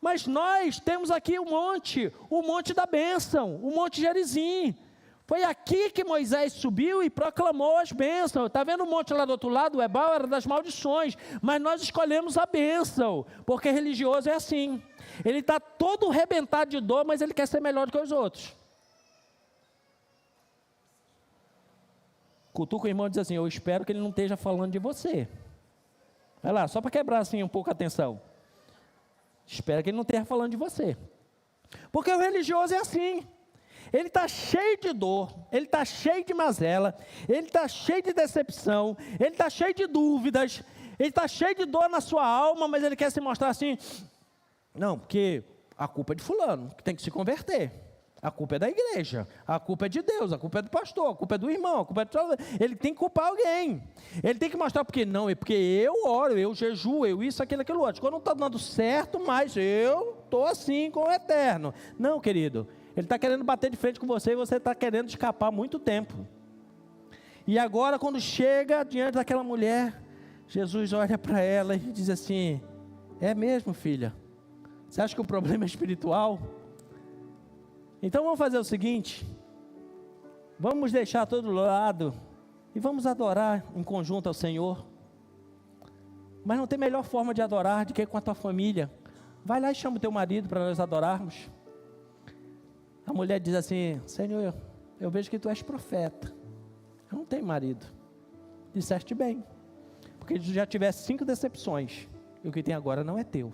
Mas nós temos aqui o monte da bênção, o monte Gerizim. Foi aqui que Moisés subiu e proclamou as bênçãos. Está vendo o monte lá do outro lado? O Ebal era das maldições, mas nós escolhemos a bênção, porque religioso é assim. Ele está todo arrebentado de dor, mas ele quer ser melhor do que os outros. Cutuca o irmão e diz assim: eu espero que ele não esteja falando de você. Vai lá, só para quebrar assim um pouco a atenção. Espero que ele não esteja falando de você. Porque o religioso é assim. Ele está cheio de dor, ele está cheio de mazela, ele está cheio de decepção, ele está cheio de dúvidas, ele está cheio de dor na sua alma, mas ele quer se mostrar assim: não, porque a culpa é de fulano, que tem que se converter, a culpa é da igreja, a culpa é de Deus, a culpa é do pastor, a culpa é do irmão, a culpa é do... Ele tem que culpar alguém, ele tem que mostrar porque não, é porque eu oro, eu jejuo, eu isso, aquilo, aquilo outro, quando não está dando certo, mas eu estou assim com o eterno. Não, querido, ele está querendo bater de frente com você e você está querendo escapar há muito tempo. E agora, quando chega diante daquela mulher, Jesus olha para ela e diz assim: é mesmo, filha? Você acha que o problema é espiritual? Então vamos fazer o seguinte: vamos deixar todo lado e vamos adorar em conjunto ao Senhor. Mas não tem melhor forma de adorar do que com a tua família. Vai lá e chama o teu marido para nós adorarmos. A mulher diz assim: Senhor, eu vejo que tu és profeta, eu não tenho marido. Disseste bem, porque tu já tivesse 5 decepções, e o que tem agora não é teu.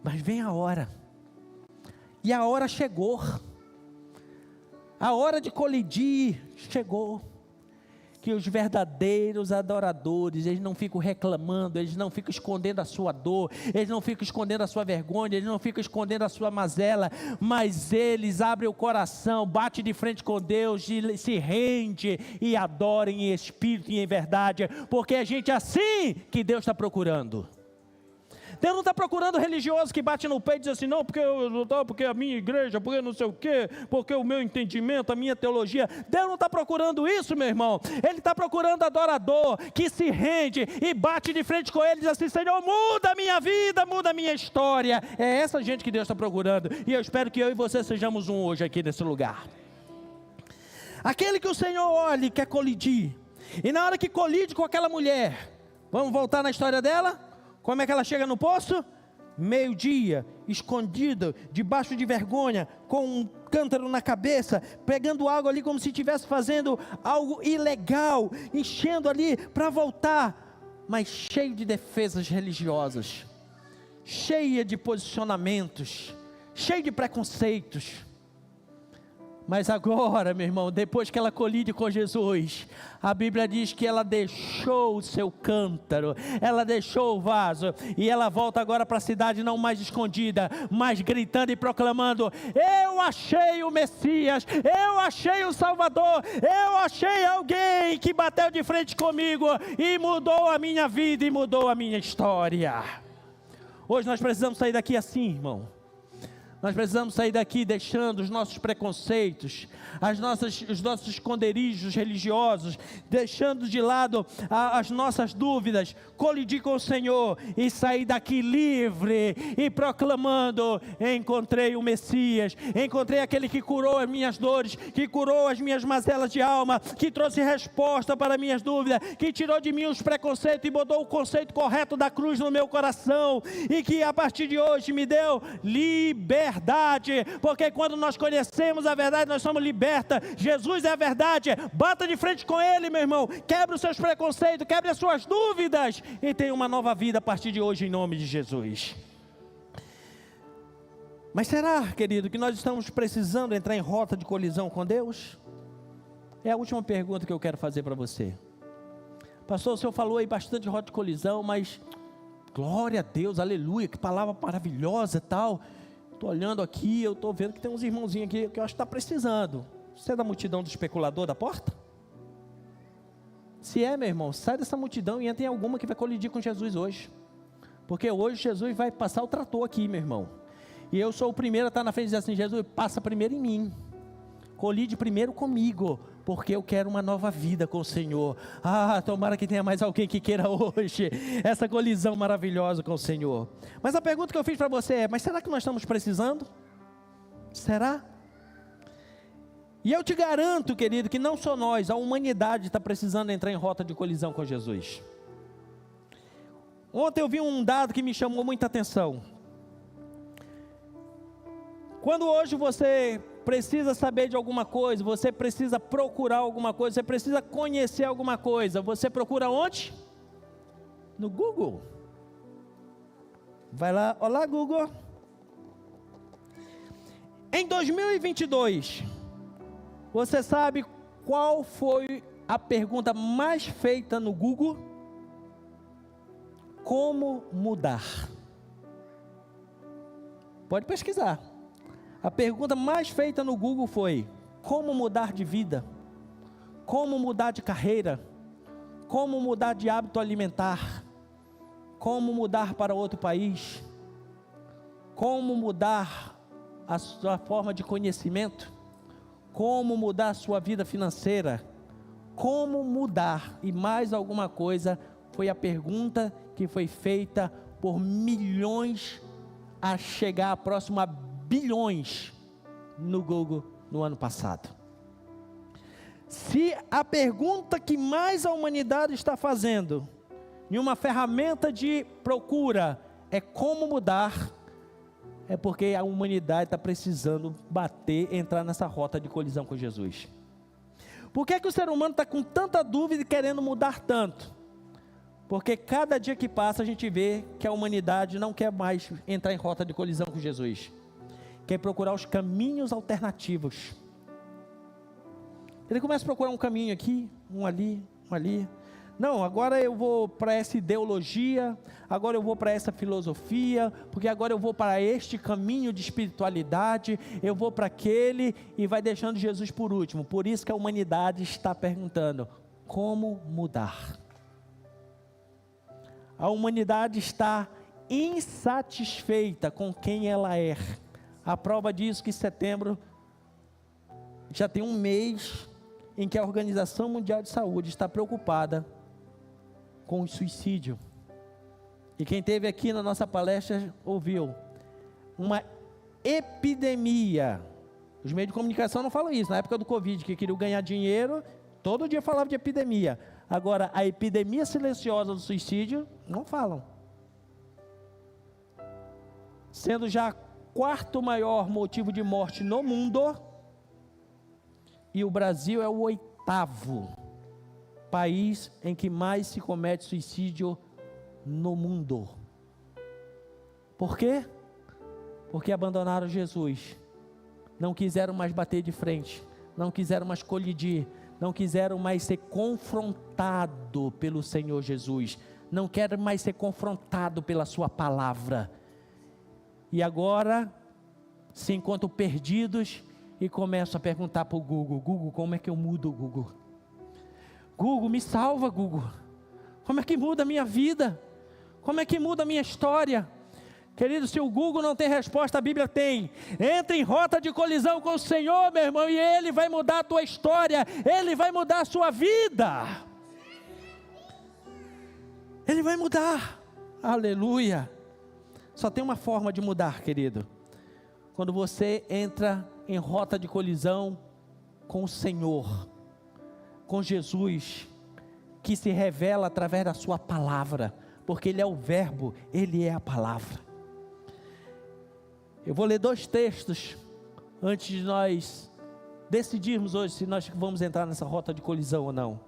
Mas vem a hora, e a hora chegou, a hora de colidir chegou, que os verdadeiros adoradores, eles não ficam reclamando, eles não ficam escondendo a sua dor, eles não ficam escondendo a sua vergonha, eles não ficam escondendo a sua mazela, mas eles abrem o coração, batem de frente com Deus, e se rende e adorem em espírito e em verdade, porque é gente assim que Deus está procurando. Deus não está procurando religioso que bate no peito e diz assim: não, porque a minha igreja, porque não sei o quê, porque o meu entendimento, a minha teologia. Deus não está procurando isso, meu irmão. Ele está procurando adorador que se rende e bate de frente com ele e diz assim: Senhor, muda a minha vida, muda a minha história. É essa gente que Deus está procurando, e eu espero que eu e você sejamos um hoje aqui nesse lugar. Aquele que o Senhor olha e quer colidir, e na hora que colide com aquela mulher, vamos voltar na história dela? Como é que ela chega no poço? Meio-dia, escondida, debaixo de vergonha, com um cântaro na cabeça, pegando água ali como se estivesse fazendo algo ilegal, enchendo ali para voltar, mas cheio de defesas religiosas, cheia de posicionamentos, cheia de preconceitos. Mas agora, meu irmão, depois que ela colide com Jesus, a Bíblia diz que ela deixou o seu cântaro, ela deixou o vaso, e ela volta agora para a cidade não mais escondida, mas gritando e proclamando: eu achei o Messias, eu achei o Salvador, eu achei alguém que bateu de frente comigo e mudou a minha vida e mudou a minha história. Hoje nós precisamos sair daqui assim, irmão. Nós precisamos sair daqui deixando os nossos preconceitos, os nossos esconderijos religiosos, deixando de lado as nossas dúvidas, colidir com o Senhor e sair daqui livre e proclamando: encontrei o Messias, encontrei aquele que curou as minhas dores, que curou as minhas mazelas de alma, que trouxe resposta para minhas dúvidas, que tirou de mim os preconceitos e botou o conceito correto da cruz no meu coração, e que a partir de hoje me deu liberdade, porque quando nós conhecemos a verdade, nós somos libertos. Jesus é a verdade. Bata de frente com Ele, meu irmão, quebre os seus preconceitos, quebre as suas dúvidas, e tenha uma nova vida a partir de hoje, em nome de Jesus. Mas será, querido, que nós estamos precisando entrar em rota de colisão com Deus? É a última pergunta que eu quero fazer para você. Pastor, o senhor falou aí bastante de rota de colisão, mas glória a Deus, aleluia, que palavra maravilhosa e tal. Estou olhando aqui, eu estou vendo que tem uns irmãozinhos aqui que eu acho que está precisando. Você é da multidão do especulador da porta? Se é, meu irmão, sai dessa multidão e entra em alguma que vai colidir com Jesus hoje. Porque hoje Jesus vai passar o trator aqui, meu irmão. E eu sou o primeiro a estar na frente e dizer assim: Jesus, passa primeiro em mim. Colide primeiro comigo, porque eu quero uma nova vida com o Senhor. Ah, tomara que tenha mais alguém que queira hoje essa colisão maravilhosa com o Senhor. Mas a pergunta que eu fiz para você é: mas será que nós estamos precisando? Será? E eu te garanto, querido, que não só nós, a humanidade está precisando entrar em rota de colisão com Jesus. Ontem eu vi um dado que me chamou muita atenção. Quando hoje você precisa saber de alguma coisa, você precisa procurar alguma coisa, você precisa conhecer alguma coisa, você procura onde? No Google. Vai lá, olá Google. Em 2022, você sabe qual foi a pergunta mais feita no Google? Como mudar? Pode pesquisar. A pergunta mais feita no Google foi: como mudar de vida? Como mudar de carreira? Como mudar de hábito alimentar? Como mudar para outro país? Como mudar a sua forma de conhecimento? Como mudar a sua vida financeira? Como mudar? E mais alguma coisa foi a pergunta que foi feita por milhões a chegar a próximo a bilhões no Google no ano passado. Se a pergunta que mais a humanidade está fazendo em uma ferramenta de procura é como mudar, é porque a humanidade está precisando entrar nessa rota de colisão com Jesus. Por que o ser humano está com tanta dúvida e querendo mudar tanto? Porque cada dia que passa a gente vê que a humanidade não quer mais entrar em rota de colisão com Jesus. Quer procurar os caminhos alternativos. Ele começa a procurar um caminho aqui, um ali, um ali. Não, agora eu vou para essa ideologia, agora eu vou para essa filosofia, porque agora eu vou para este caminho de espiritualidade, eu vou para aquele, e vai deixando Jesus por último. Por isso que a humanidade está perguntando: como mudar? A humanidade está insatisfeita com quem ela é. A prova disso que em setembro já tem um mês em que a Organização Mundial de Saúde está preocupada com o suicídio. E quem esteve aqui na nossa palestra ouviu, uma epidemia. Os meios de comunicação não falam isso. Na época do Covid, que queriam ganhar dinheiro, todo dia falava de epidemia. Agora, a epidemia silenciosa do suicídio, não falam. Sendo já quarto maior motivo de morte no mundo, e o Brasil é o 8º país em que mais se comete suicídio no mundo. Por quê? Porque abandonaram Jesus, não quiseram mais bater de frente, não quiseram mais colidir, não quiseram mais ser confrontado pelo Senhor Jesus, não querem mais ser confrontado pela sua palavra. E agora se encontram perdidos e começam a perguntar para o Google: Google, como é que eu mudo, Google? Google, me salva, Google. Como é que muda a minha vida? Como é que muda a minha história? Querido, se o Google não tem resposta, a Bíblia tem. Entra em rota de colisão com o Senhor, meu irmão, e Ele vai mudar a tua história, Ele vai mudar a sua vida. Ele vai mudar, aleluia. Só tem uma forma de mudar, querido: quando você entra em rota de colisão com o Senhor, com Jesus, que se revela através da sua palavra, porque Ele é o verbo, Ele é a palavra. Eu vou ler 2 textos, antes de nós decidirmos hoje se nós vamos entrar nessa rota de colisão ou não.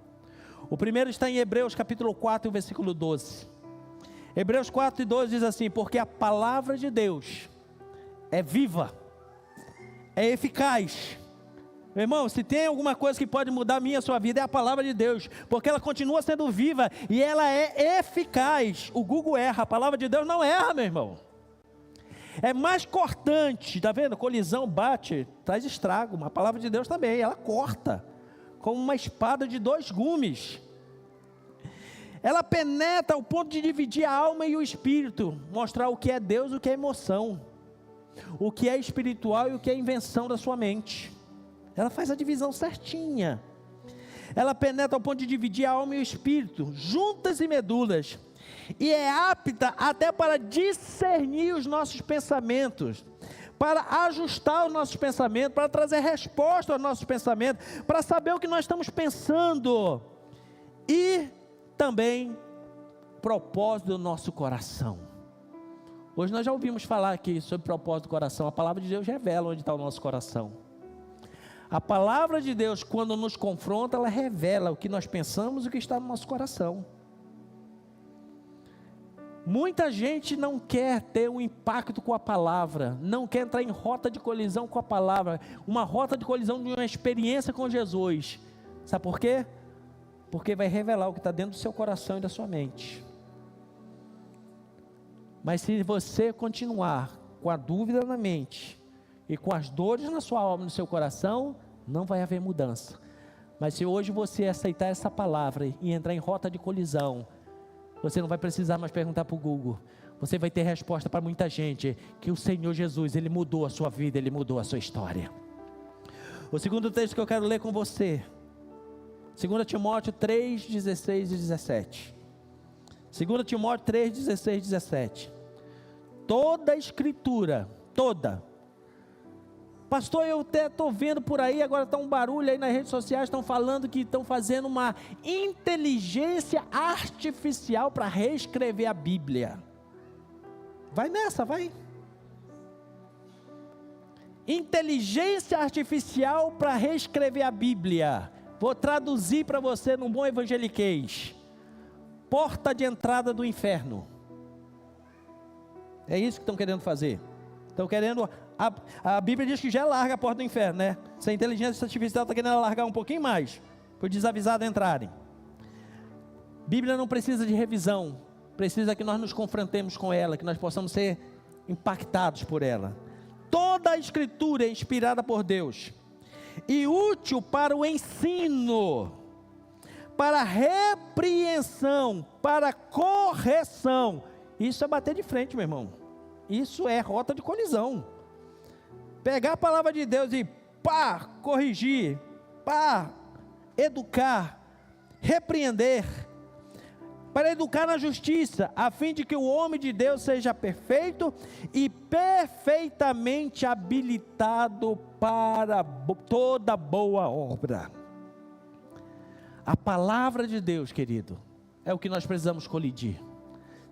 O primeiro está em Hebreus capítulo 4, versículo 12. Hebreus 4 e 12 diz assim: porque a palavra de Deus é viva, é eficaz. Meu irmão, se tem alguma coisa que pode mudar a minha e a sua vida, é a palavra de Deus, porque ela continua sendo viva e ela é eficaz. O Google erra, a palavra de Deus não erra, meu irmão. É mais cortante, tá vendo? Colisão bate, traz estrago, mas a palavra de Deus também, ela corta, como uma espada de 2 gumes. Ela penetra ao ponto de dividir a alma e o espírito, mostrar o que é Deus e o que é emoção, o que é espiritual e o que é invenção da sua mente. Ela faz a divisão certinha. Ela penetra ao ponto de dividir a alma e o espírito, juntas e medulas, e é apta até para discernir os nossos pensamentos, para ajustar os nossos pensamentos, para trazer resposta aos nossos pensamentos, para saber o que nós estamos pensando, e também propósito do nosso coração. Hoje nós já ouvimos falar aqui sobre propósito do coração. A palavra de Deus revela onde está o nosso coração. A palavra de Deus, quando nos confronta, ela revela o que nós pensamos e o que está no nosso coração. Muita gente não quer ter um impacto com a palavra, não quer entrar em rota de colisão com a palavra, uma rota de colisão de uma experiência com Jesus. Sabe por quê? Porque vai revelar o que está dentro do seu coração e da sua mente. Mas se você continuar com a dúvida na mente e com as dores na sua alma, no seu coração, não vai haver mudança. Mas se hoje você aceitar essa palavra e entrar em rota de colisão, você não vai precisar mais perguntar para o Google. Você vai ter resposta para muita gente, que o Senhor Jesus, Ele mudou a sua vida, Ele mudou a sua história. O segundo texto que eu quero ler com você, 2 Timóteo 3, 16 e 17. 2 Timóteo 3, 16 e 17. Toda a escritura, toda. Pastor, eu até estou vendo por aí, agora está um barulho aí nas redes sociais, estão falando que estão fazendo uma inteligência artificial para reescrever a Bíblia. Vai nessa, vai. Inteligência artificial para reescrever a Bíblia. Vou traduzir para você num bom evangeliquez. Porta de entrada do inferno. É isso que estão querendo fazer. Estão querendo... A Bíblia diz que já larga a porta do inferno, né? Se a inteligência artificial está querendo largar um pouquinho mais, para os desavisados entrarem. Bíblia não precisa de revisão, precisa que nós nos confrontemos com ela, que nós possamos ser impactados por ela. Toda a escritura é inspirada por Deus e útil para o ensino, para repreensão, para correção. Isso é bater de frente, meu irmão. Isso é rota de colisão. Pegar a palavra de Deus e pá, corrigir, pá, educar, repreender, para educar na justiça, a fim de que o homem de Deus seja perfeito e perfeitamente habilitado para toda boa obra. A palavra de Deus, querido, é o que nós precisamos colidir.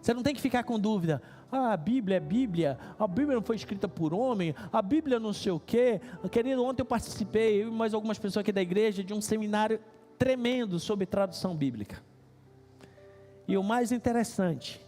Você não tem que ficar com dúvida. A Bíblia é Bíblia, a Bíblia não foi escrita por homem, a Bíblia não sei o quê. Querido, ontem eu participei, eu e mais algumas pessoas aqui da igreja, de um seminário tremendo sobre tradução bíblica. E o mais interessante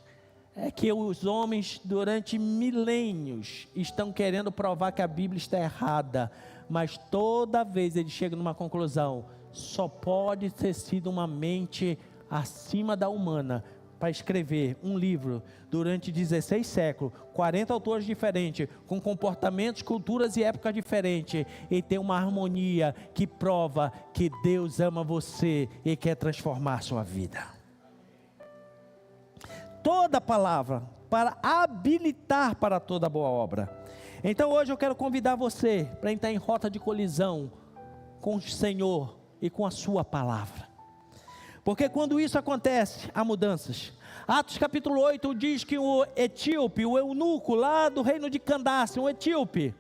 é que os homens durante milênios estão querendo provar que a Bíblia está errada, mas toda vez eles chegam numa conclusão: só pode ter sido uma mente acima da humana para escrever um livro durante 16 séculos, 40 autores diferentes, com comportamentos, culturas e épocas diferentes, e ter uma harmonia que prova que Deus ama você e quer transformar a sua vida. Toda palavra para habilitar para toda boa obra. Então hoje eu quero convidar você para entrar em rota de colisão com o Senhor e com a sua palavra. Porque quando isso acontece, há mudanças. Atos capítulo 8 diz que o etíope, o eunuco lá do reino de Candace, um etíope,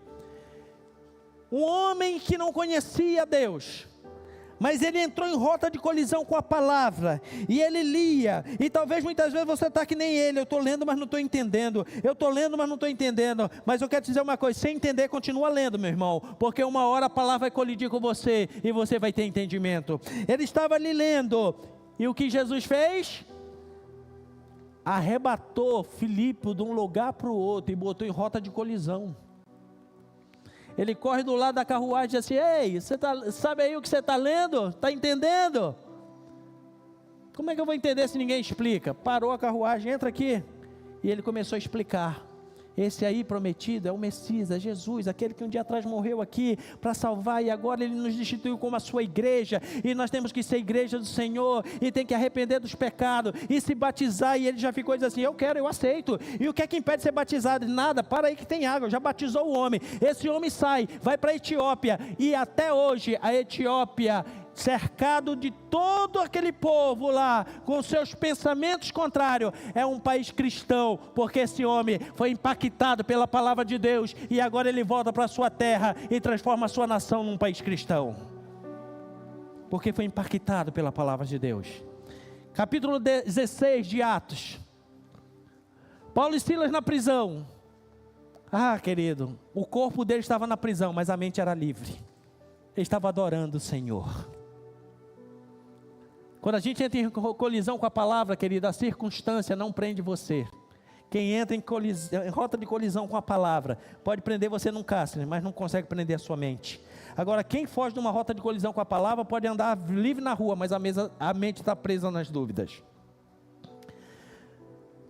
um homem que não conhecia Deus, mas ele entrou em rota de colisão com a palavra, e ele lia, e talvez muitas vezes você está que nem ele: eu estou lendo, mas não estou entendendo, eu estou lendo, mas não estou entendendo. Mas eu quero te dizer uma coisa: sem entender, continua lendo, meu irmão, porque uma hora a palavra vai colidir com você, e você vai ter entendimento. Ele estava ali lendo, e o que Jesus fez? Arrebatou Filipe de um lugar para o outro, e botou em rota de colisão. Ele corre do lado da carruagem e diz assim: ei, você sabe aí o que você está lendo? Está entendendo? Como é que eu vou entender se ninguém explica? Parou a carruagem, entra aqui. E ele começou a explicar. Esse aí prometido é o Messias, é Jesus, aquele que um dia atrás morreu aqui para salvar, e agora ele nos destituiu como a sua igreja, e nós temos que ser igreja do Senhor, e tem que arrepender dos pecados, e se batizar. E ele já ficou dizendo assim: eu quero, eu aceito. E o que é que impede de ser batizado? Nada, para aí que tem água, já batizou o homem. Esse homem sai, vai para a Etiópia, e até hoje a Etiópia, cercado de todo aquele povo lá, com seus pensamentos contrários, é um país cristão, porque esse homem foi impactado pela palavra de Deus, e agora ele volta para a sua terra e transforma a sua nação num país cristão, porque foi impactado pela palavra de Deus. Capítulo 16 de Atos. Paulo e Silas na prisão. Querido, o corpo dele estava na prisão, mas a mente era livre. Ele estava adorando o Senhor. Quando a gente entra em colisão com a palavra, querido, a circunstância não prende você. Quem entra em rota de colisão com a palavra, pode prender você num cárcere, mas não consegue prender a sua mente. Agora, quem foge de uma rota de colisão com a palavra, pode andar livre na rua, mas a mente está presa nas dúvidas.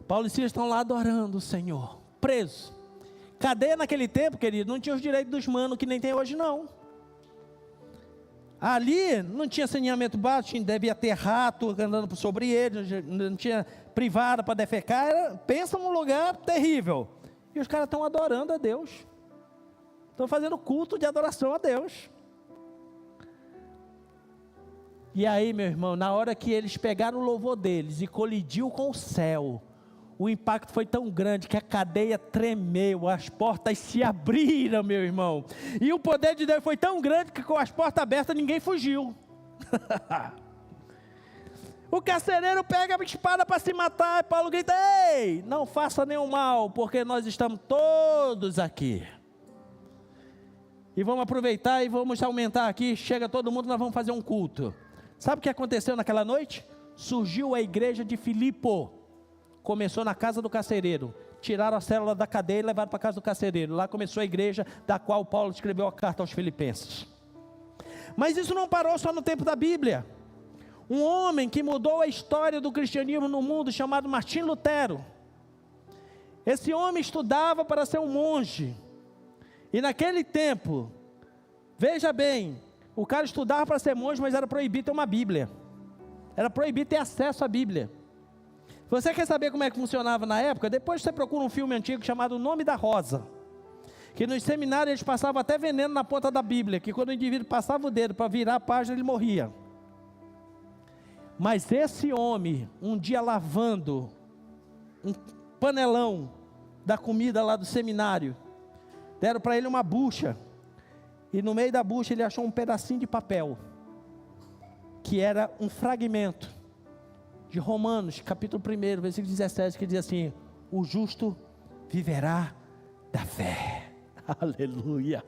Paulo e Silas estão lá adorando o Senhor, presos. Cadeia naquele tempo, querido, não tinha os direitos dos manos que nem tem hoje não. Ali não tinha saneamento básico, devia ter rato andando sobre ele, não tinha privada para defecar. Pensa num lugar terrível. E os caras estão adorando a Deus. Estão fazendo culto de adoração a Deus. E aí, meu irmão, na hora que eles pegaram o louvor deles e colidiu com o céu, o impacto foi tão grande que a cadeia tremeu, as portas se abriram, meu irmão. E o poder de Deus foi tão grande que com as portas abertas ninguém fugiu. O carcereiro pega a espada para se matar, e Paulo grita: ei, não faça nenhum mal, porque nós estamos todos aqui. E vamos aproveitar e vamos aumentar aqui, chega todo mundo, nós vamos fazer um culto. Sabe o que aconteceu naquela noite? Surgiu a igreja de Filipe. Começou na casa do carcereiro, tiraram a célula da cadeia e levaram para a casa do carcereiro. Lá começou a igreja da qual Paulo escreveu a carta aos Filipenses. Mas isso não parou só no tempo da Bíblia. Um homem que mudou a história do cristianismo no mundo, chamado Martim Lutero. Esse homem estudava para ser um monge. E naquele tempo, veja bem, o cara estudava para ser monge, mas era proibido ter uma Bíblia. Era proibido ter acesso à Bíblia. Você quer saber como é que funcionava na época? Depois você procura um filme antigo chamado O Nome da Rosa, que nos seminários eles passavam até veneno na ponta da Bíblia, que quando o indivíduo passava o dedo para virar a página, ele morria. Mas esse homem, um dia lavando um panelão da comida lá do seminário, deram para ele uma bucha, e no meio da bucha ele achou um pedacinho de papel, que era um fragmento de Romanos, capítulo 1, versículo 17, que diz assim: o justo viverá da fé. Aleluia.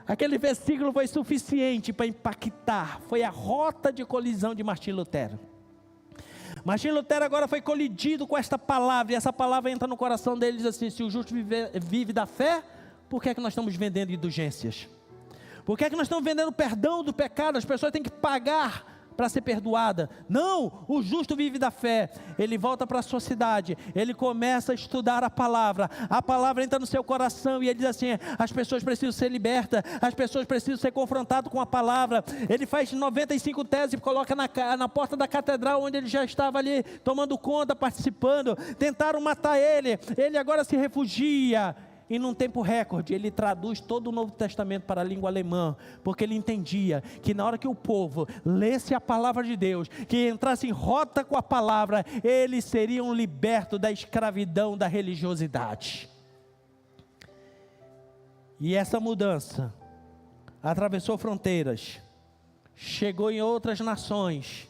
Aquele versículo foi suficiente para impactar, foi a rota de colisão de Martim Lutero. Martim Lutero agora foi colidido com esta palavra, e essa palavra entra no coração dele e diz assim: se o justo vive da fé, por que é que nós estamos vendendo indulgências? Por que é que nós estamos vendendo perdão do pecado? As pessoas têm que pagar para ser perdoada. Não, o justo vive da fé. Ele volta para a sua cidade, ele começa a estudar a palavra entra no seu coração, e ele diz assim: as pessoas precisam ser libertas, as pessoas precisam ser confrontadas com a palavra. Ele faz 95 teses e coloca na porta da catedral, onde ele já estava ali, tomando conta, participando. Tentaram matar ele agora se refugia. E num tempo recorde, ele traduz todo o Novo Testamento para a língua alemã, porque ele entendia que na hora que o povo lesse a palavra de Deus, que entrasse em rota com a palavra, eles seriam libertos da escravidão da religiosidade. E essa mudança atravessou fronteiras, chegou em outras nações.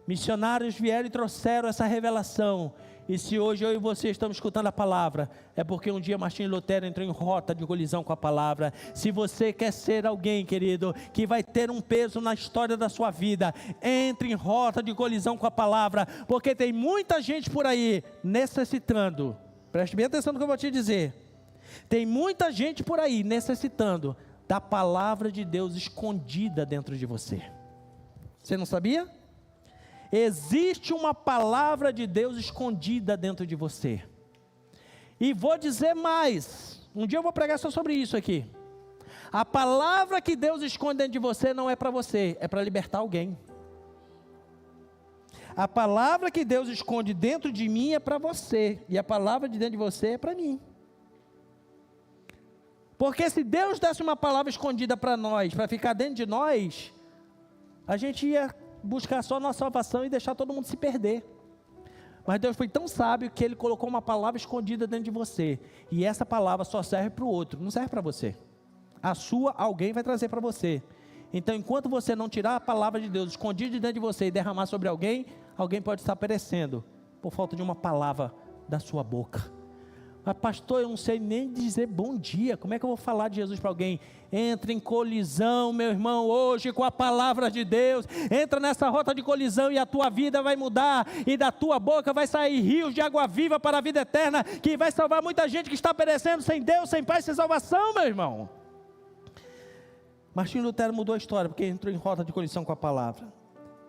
Missionários vieram e trouxeram essa revelação. E se hoje eu e você estamos escutando a palavra, é porque um dia Martim Lutero entrou em rota de colisão com a palavra. Se você quer ser alguém, querido, que vai ter um peso na história da sua vida, entre em rota de colisão com a palavra, porque tem muita gente por aí necessitando, preste bem atenção no que eu vou te dizer, Tem muita gente por aí necessitando da palavra de Deus escondida dentro de você. Você não sabia? Existe uma palavra de Deus escondida dentro de você. E vou dizer mais, um dia eu vou pregar só sobre isso aqui. A palavra que Deus esconde dentro de você não é para você, é para libertar alguém. A palavra que Deus esconde dentro de mim é para você, e a palavra de dentro de você é para mim. Porque se Deus desse uma palavra escondida para nós, para ficar dentro de nós, a gente ia buscar só a nossa salvação e deixar todo mundo se perder. Mas Deus foi tão sábio que Ele colocou uma palavra escondida dentro de você, e essa palavra só serve para o outro, não serve para você. A sua alguém vai trazer para você. Então enquanto você não tirar a palavra de Deus escondida de dentro de você e derramar sobre alguém, alguém pode estar perecendo por falta de uma palavra da sua boca. Mas pastor, eu não sei nem dizer bom dia, como é que eu vou falar de Jesus para alguém? Entra em colisão, meu irmão, hoje com a palavra de Deus, entra nessa rota de colisão e a tua vida vai mudar, e da tua boca vai sair rios de água viva para a vida eterna, que vai salvar muita gente que está perecendo sem Deus, sem paz, sem salvação, meu irmão. Martinho Lutero mudou a história, porque entrou em rota de colisão com a palavra.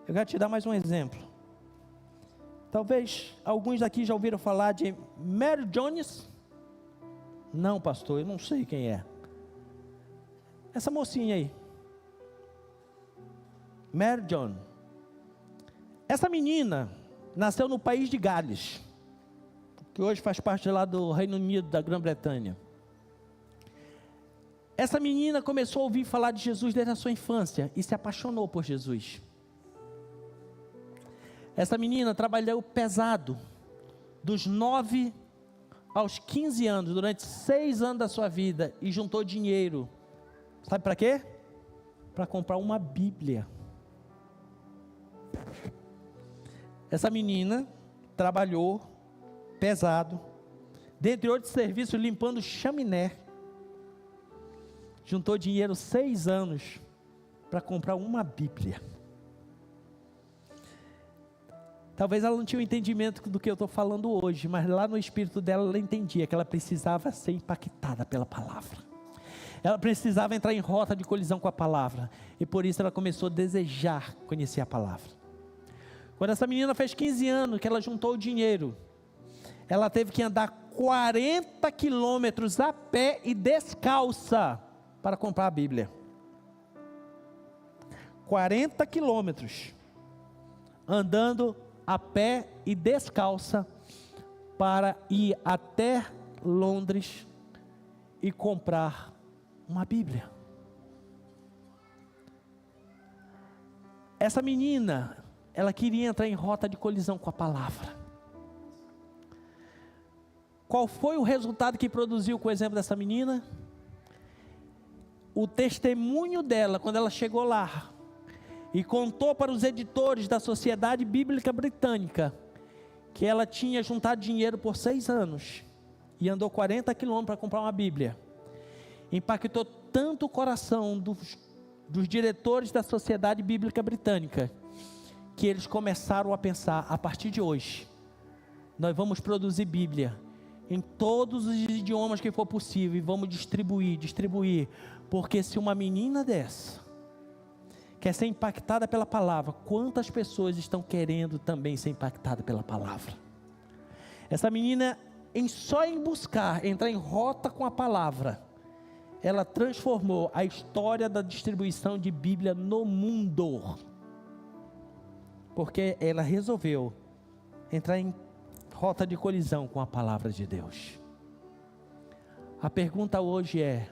Eu quero te dar mais um exemplo. Talvez alguns daqui já ouviram falar de Mary Jones. Não, pastor, eu não sei quem é. Essa mocinha aí. Mary Jones. Essa menina nasceu no país de Gales, que hoje faz parte lá do Reino Unido, da Grã-Bretanha. Essa menina começou a ouvir falar de Jesus desde a sua infância e se apaixonou por Jesus. Essa menina trabalhou pesado, dos 9 aos 15 anos, durante 6 anos da sua vida, e juntou dinheiro. Sabe para quê? Para comprar uma Bíblia. Essa menina trabalhou pesado, dentre outros serviços, limpando chaminé. Juntou dinheiro 6 anos para comprar uma Bíblia. Talvez ela não tinha o entendimento do que eu estou falando hoje, mas lá no espírito dela ela entendia que ela precisava ser impactada pela palavra. Ela precisava entrar em rota de colisão com a palavra, e por isso ela começou a desejar conhecer a palavra. Quando essa menina fez 15 anos, que ela juntou o dinheiro, ela teve que andar 40 quilômetros a pé e descalça para comprar a Bíblia. 40 quilômetros, andando a pé e descalça, para ir até Londres e comprar uma Bíblia. Essa menina, ela queria entrar em rota de colisão com a palavra. Qual foi o resultado que produziu com o exemplo dessa menina? O testemunho dela, quando ela chegou lá e contou para os editores da Sociedade Bíblica Britânica que ela tinha juntado dinheiro por 6 anos e andou 40 quilômetros para comprar uma Bíblia, impactou tanto o coração dos diretores da Sociedade Bíblica Britânica, que eles começaram a pensar: a partir de hoje, nós vamos produzir Bíblia em todos os idiomas que for possível, e vamos distribuir, porque se uma menina dessa quer ser impactada pela palavra, quantas pessoas estão querendo também ser impactadas pela palavra? Essa menina, só em buscar entrar em rota com a palavra, ela transformou a história da distribuição de Bíblia no mundo, porque ela resolveu entrar em rota de colisão com a palavra de Deus. A pergunta hoje é: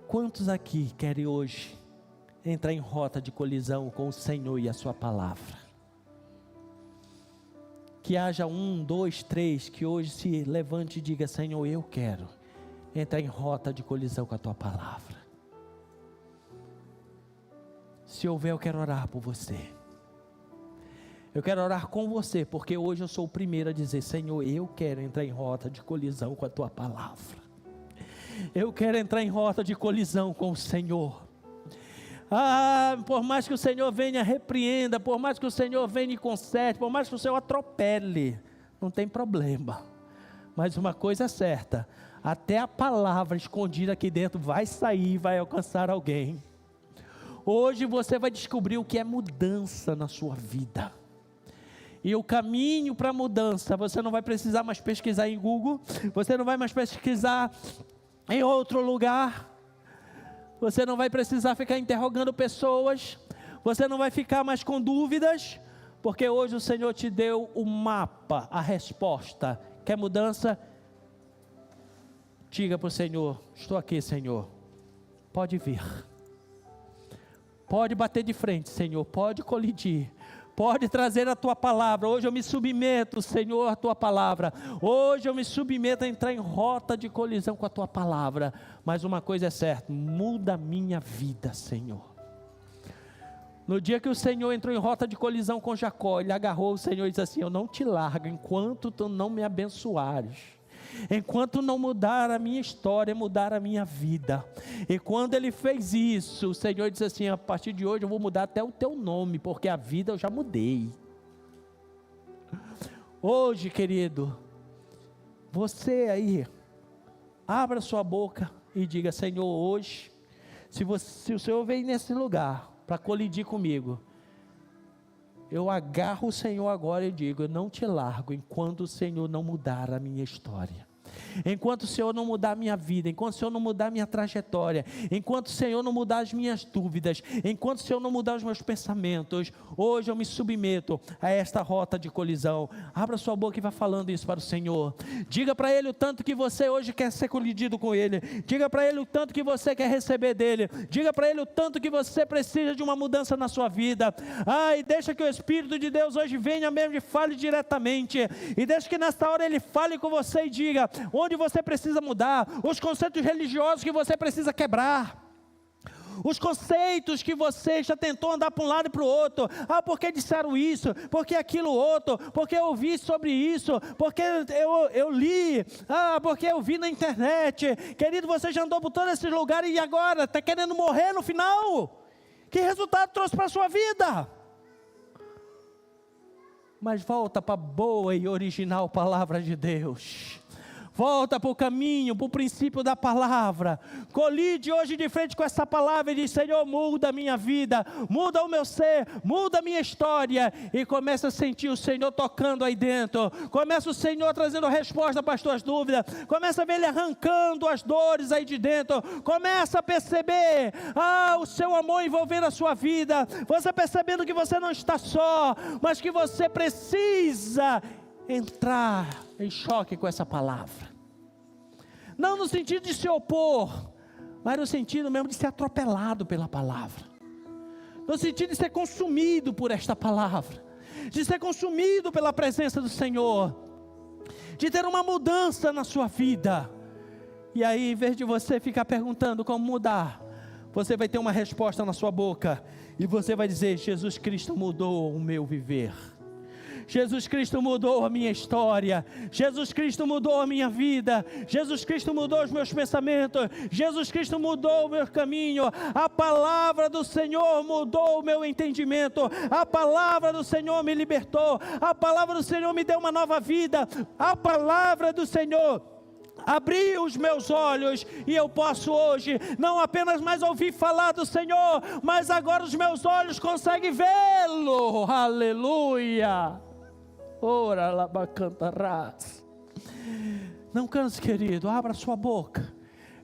quantos aqui querem hoje entrar em rota de colisão com o Senhor e a sua palavra? Que haja 1, 2, 3 que hoje se levante e diga: Senhor, eu quero entrar em rota de colisão com a tua palavra. Se houver, eu quero orar por você. Eu quero orar com você, porque hoje eu sou o primeiro a dizer: Senhor, eu quero entrar em rota de colisão com a tua palavra. Eu quero entrar em rota de colisão com o Senhor. Por mais que o Senhor venha repreenda, por mais que o Senhor venha e conserte, por mais que o Senhor atropele, não tem problema. Mas uma coisa é certa, até a palavra escondida aqui dentro vai sair e vai alcançar alguém. Hoje você vai descobrir o que é mudança na sua vida. E o caminho para a mudança, você não vai precisar mais pesquisar em Google, você não vai mais pesquisar em outro lugar, você não vai precisar ficar interrogando pessoas, você não vai ficar mais com dúvidas, porque hoje o Senhor te deu o mapa, a resposta. Quer mudança? Diga para o Senhor: estou aqui, Senhor, pode vir, pode bater de frente, Senhor, pode colidir, pode trazer a tua palavra. Hoje eu me submeto, Senhor, à tua palavra. Hoje eu me submeto a entrar em rota de colisão com a tua palavra. Mas uma coisa é certa: muda a minha vida, Senhor. No dia que o Senhor entrou em rota de colisão com Jacó, ele agarrou o Senhor e disse assim: eu não te largo enquanto tu não me abençoares, enquanto não mudar a minha história, mudar a minha vida. E quando ele fez isso, o Senhor disse assim: a partir de hoje eu vou mudar até o teu nome, porque a vida eu já mudei. Hoje, querido, você aí, abra sua boca e diga: Senhor, hoje, se o Senhor vem nesse lugar para colidir comigo, eu agarro o Senhor agora e digo: eu não te largo enquanto o Senhor não mudar a minha história, enquanto o Senhor não mudar a minha vida, enquanto o Senhor não mudar a minha trajetória, enquanto o Senhor não mudar as minhas dúvidas, enquanto o Senhor não mudar os meus pensamentos. Hoje eu me submeto a esta rota de colisão. Abra sua boca e vá falando isso para o Senhor. Diga para Ele o tanto que você hoje quer ser colidido com Ele. Diga para Ele o tanto que você quer receber dEle. Diga para Ele o tanto que você precisa de uma mudança na sua vida. E deixa que o Espírito de Deus hoje venha mesmo e fale diretamente. E deixa que nesta hora Ele fale com você e diga onde você precisa mudar, os conceitos religiosos que você precisa quebrar, os conceitos que você já tentou andar para um lado e para o outro. Porque disseram isso, porque aquilo outro, porque eu ouvi sobre isso, porque eu li, porque eu vi na internet. Querido, você já andou por todos esses lugares e agora está querendo morrer no final? Que resultado trouxe para a sua vida? Mas volta para a boa e original palavra de Deus. Volta para o caminho, para o princípio da palavra. Colide hoje de frente com essa palavra e diz: Senhor, muda a minha vida, muda o meu ser, muda a minha história. E começa a sentir o Senhor tocando aí dentro. Começa o Senhor trazendo a resposta para as tuas dúvidas. Começa a ver Ele arrancando as dores aí de dentro. Começa a perceber o seu amor envolvendo a sua vida. Você percebendo que você não está só, mas que você precisa entrar em choque com essa palavra. Não no sentido de se opor, mas no sentido mesmo de ser atropelado pela palavra. No sentido de ser consumido por esta palavra. De ser consumido pela presença do Senhor. De ter uma mudança na sua vida. E aí, em vez de você ficar perguntando como mudar, você vai ter uma resposta na sua boca. E você vai dizer: Jesus Cristo mudou o meu viver. Jesus Cristo mudou a minha história, Jesus Cristo mudou a minha vida, Jesus Cristo mudou os meus pensamentos, Jesus Cristo mudou o meu caminho, a palavra do Senhor mudou o meu entendimento, a palavra do Senhor me libertou, a palavra do Senhor me deu uma nova vida, a palavra do Senhor abriu os meus olhos e eu posso hoje não apenas mais ouvir falar do Senhor, mas agora os meus olhos conseguem vê-lo. Aleluia. Ora labacantarás. Não canse, querido, abra sua boca.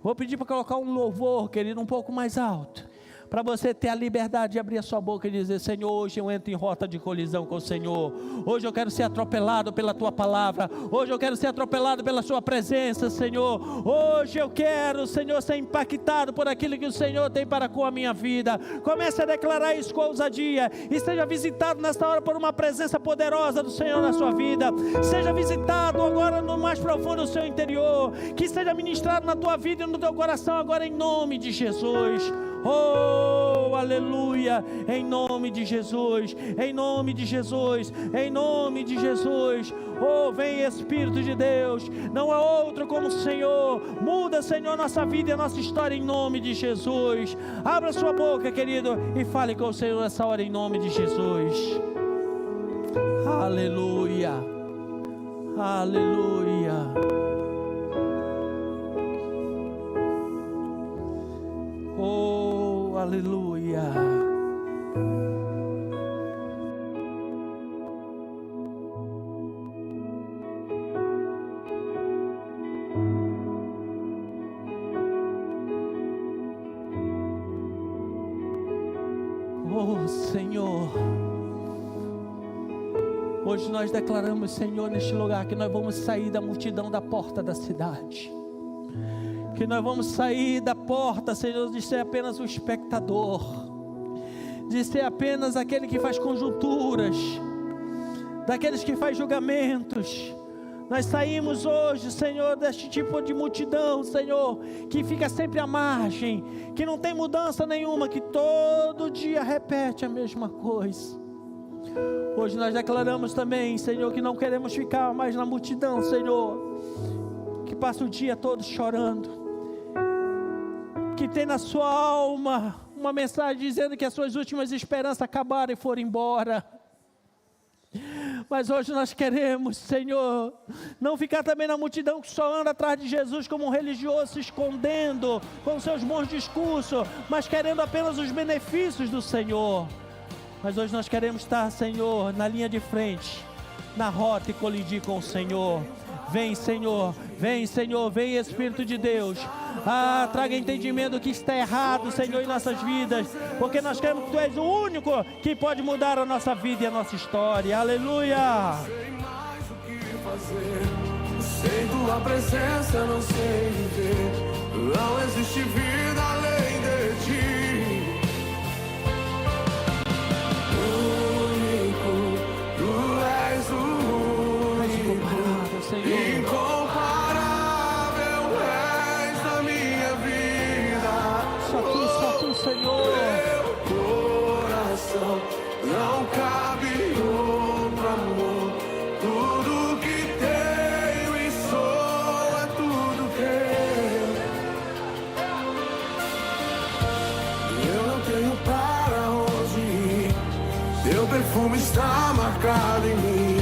Vou pedir para colocar um louvor, querido, um pouco mais alto, para você ter a liberdade de abrir a sua boca e dizer: Senhor, hoje eu entro em rota de colisão com o Senhor. Hoje eu quero ser atropelado pela Tua palavra. Hoje eu quero ser atropelado pela Sua presença, Senhor. Hoje eu quero, Senhor, ser impactado por aquilo que o Senhor tem para com a minha vida. Comece a declarar isso com ousadia e seja visitado nesta hora por uma presença poderosa do Senhor na sua vida. Seja visitado agora no mais profundo do seu interior. Que seja ministrado na tua vida e no teu coração agora, em nome de Jesus. Oh, aleluia, em nome de Jesus, em nome de Jesus, em nome de Jesus. Oh, vem Espírito de Deus, não há outro como o Senhor. Muda, Senhor, nossa vida e a nossa história em nome de Jesus. Abra sua boca, querido, e fale com o Senhor nessa hora em nome de Jesus. Aleluia, aleluia. Oh, aleluia. Oh, Senhor, hoje nós declaramos, Senhor, neste lugar, que nós vamos sair da multidão da porta da cidade, que nós vamos sair da porta, Senhor, de ser apenas um espectador, de ser apenas aquele que faz conjunturas, daqueles que faz julgamentos. Nós saímos hoje, Senhor, deste tipo de multidão, Senhor, que fica sempre à margem, que não tem mudança nenhuma, que todo dia repete a mesma coisa. Hoje nós declaramos também, Senhor, que não queremos ficar mais na multidão, Senhor, que passa o dia todo chorando, que tem na sua alma uma mensagem dizendo que as suas últimas esperanças acabaram e foram embora. Mas hoje nós queremos, Senhor, não ficar também na multidão que só anda atrás de Jesus como um religioso, se escondendo com seus bons discursos, mas querendo apenas os benefícios do Senhor. Mas hoje nós queremos estar, Senhor, na linha de frente, na rota, e colidir com o Senhor. Vem, Senhor, vem, Senhor, vem, Espírito de Deus. Traga entendimento do que está errado, Senhor, em nossas vidas, porque nós queremos que Tu és o único que pode mudar a nossa vida e a nossa história. Aleluia. Não sei mais o que fazer, sem Tua presença não sei viver, não existe vida além de Ti. Único, Tu és o único, Senhor. incomparável és na minha vida. Só Tu, Senhor. Meu coração não cabe outro amor. Tudo que tenho e sou é tudo teu. Eu não tenho para onde ir. Teu perfume está marcado em mim.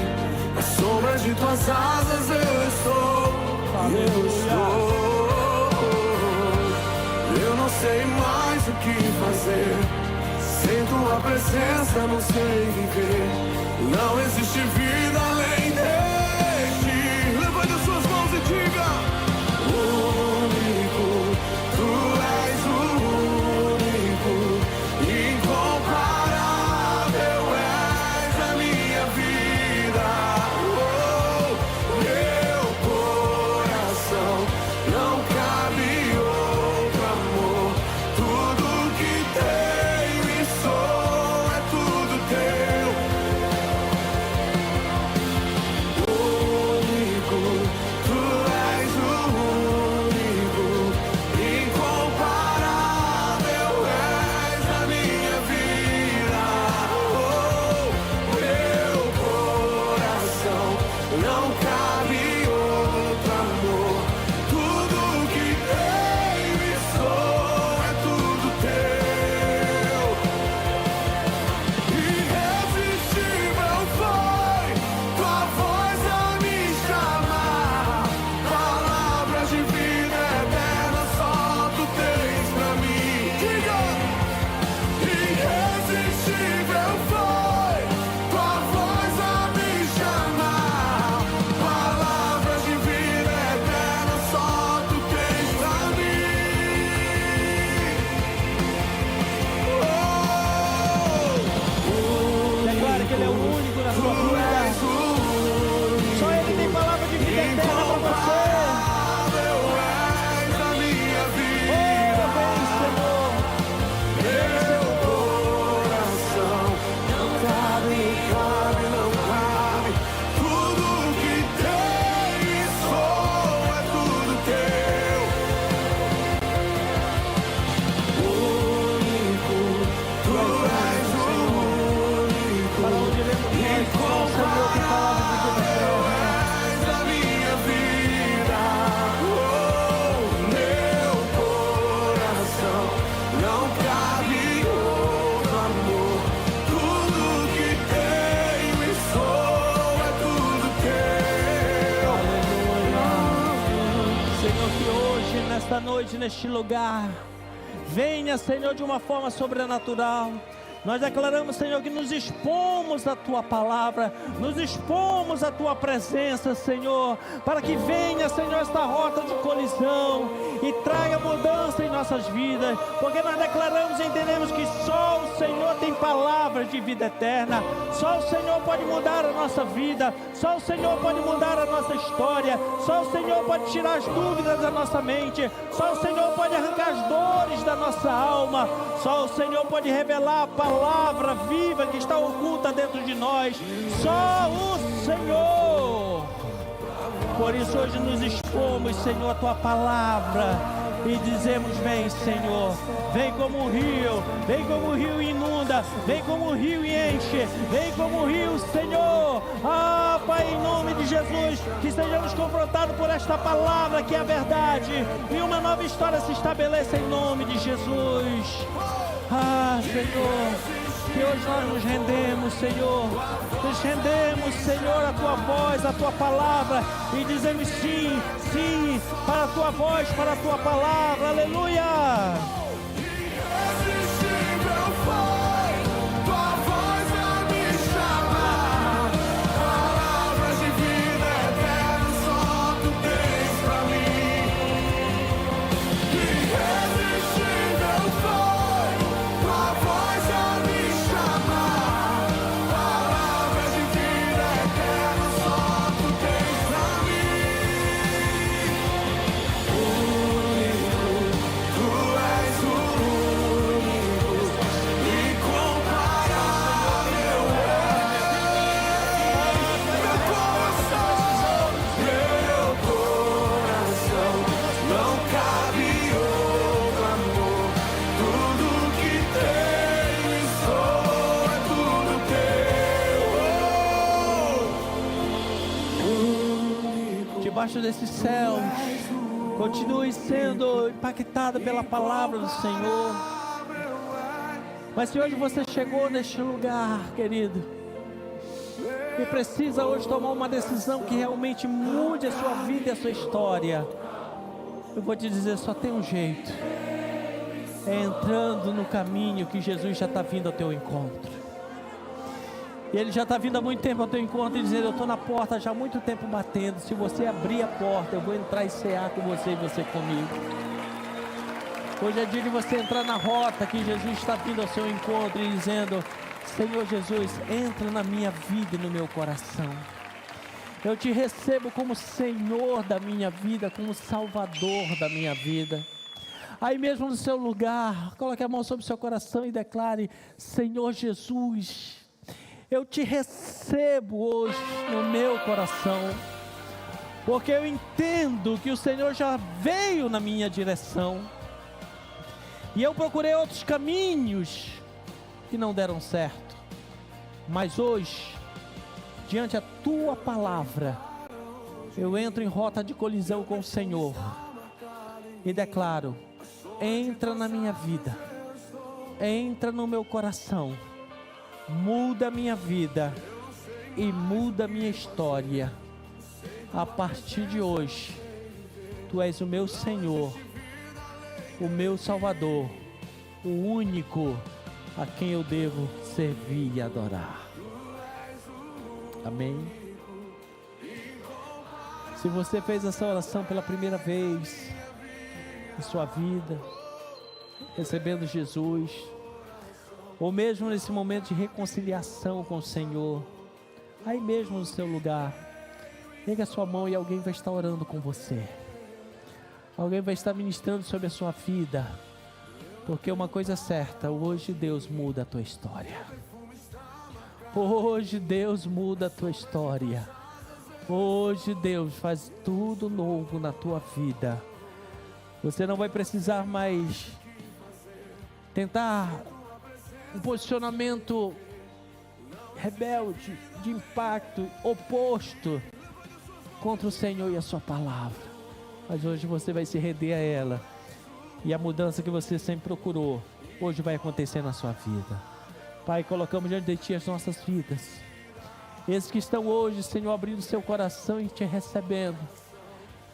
Na sombra de Tuas asas eu estou. Eu estou. Eu não sei mais o que fazer. Sem Tua presença não sei viver. Não existe vida além de Ti. Levante as suas mãos e diga: único, Tu és o único, incomparável és a minha vida. Meu coração não cabe outro amor. Tudo que tenho e sou é tudo teu. neste lugar. Venha, Senhor, de uma forma sobrenatural. Nós declaramos, Senhor, que nos expomos à Tua palavra, nos expomos à Tua presença, Senhor, para que venha, Senhor, esta rota de colisão e traga mudança em nossas vidas, porque nós declaramos e entendemos que só o Senhor tem palavras de vida eterna, só o Senhor pode mudar a nossa vida, só o Senhor pode mudar a nossa história, só o Senhor pode tirar as dúvidas da nossa mente, só o Senhor pode arrancar as dores da nossa alma, só o Senhor pode revelar a palavra viva que está oculta dentro de nós, só o Senhor. Por isso hoje nos expomos, Senhor, a Tua palavra e dizemos: vem, Senhor, vem como o rio, vem como o rio inunda, vem como o rio enche, vem como o rio, Senhor. Ah, Pai, em nome de Jesus, que sejamos confrontados por esta palavra que é a verdade e uma nova história se estabeleça em nome de Jesus. Ah, Senhor, que hoje nós nos rendemos, Senhor, à Tua voz, à Tua palavra, e dizemos sim, sim, para a Tua voz, para a Tua palavra, aleluia! Irresistível foi Tua voz a me chamar, palavras de vida eterna só Tu tens pra mim. Irresistível foi Tua voz a me chamar, palavras de vida eterna só Tu tens pra mim. Único, Tu és único, incomparável meu coração não cabe outro amor. Tudo que tenho e sou é tudo teu. Debaixo desses céus, continue sendo impactada pela palavra do Senhor. Mas se hoje você chegou neste lugar, querido, e precisa hoje tomar uma decisão que realmente mude a sua vida e a sua história, eu vou te dizer, só tem um jeito: é entrando no caminho que Jesus já está vindo ao teu encontro. E Ele já está vindo há muito tempo ao teu encontro e dizendo: eu estou na porta já há muito tempo batendo. Se você abrir a porta, eu vou entrar e cear com você e você comigo. Hoje é dia de você entrar na rota que Jesus está vindo ao seu encontro e dizendo: Senhor Jesus, entra na minha vida e no meu coração. Eu te recebo como Senhor da minha vida, como Salvador da minha vida. Aí mesmo no seu lugar, coloque a mão sobre o seu coração e declare: Senhor Jesus, eu te recebo hoje no meu coração, porque eu entendo que o Senhor já veio na minha direção, e eu procurei outros caminhos que não deram certo, mas hoje, diante da Tua palavra, eu entro em rota de colisão com o Senhor, e declaro: entra na minha vida, entra no meu coração, muda a minha vida e muda a minha história. A partir de hoje, Tu és o meu Senhor, o meu Salvador, o único a quem eu devo servir e adorar. Amém? Se você fez essa oração pela primeira vez em sua vida, recebendo Jesus, ou mesmo nesse momento de reconciliação com o Senhor, aí mesmo no seu lugar, pega a sua mão e alguém vai estar orando com você. Alguém vai estar ministrando sobre a sua vida, porque uma coisa é certa: hoje Deus muda a tua história. Hoje Deus muda a tua história. Hoje Deus faz tudo novo na tua vida. Você não vai precisar mais tentar um posicionamento rebelde, de impacto, oposto contra o Senhor e a sua palavra. Mas hoje você vai se render a ela, e a mudança que você sempre procurou, hoje vai acontecer na sua vida. Pai, colocamos diante de Ti as nossas vidas. Esses que estão hoje, Senhor, abrindo seu coração e Te recebendo.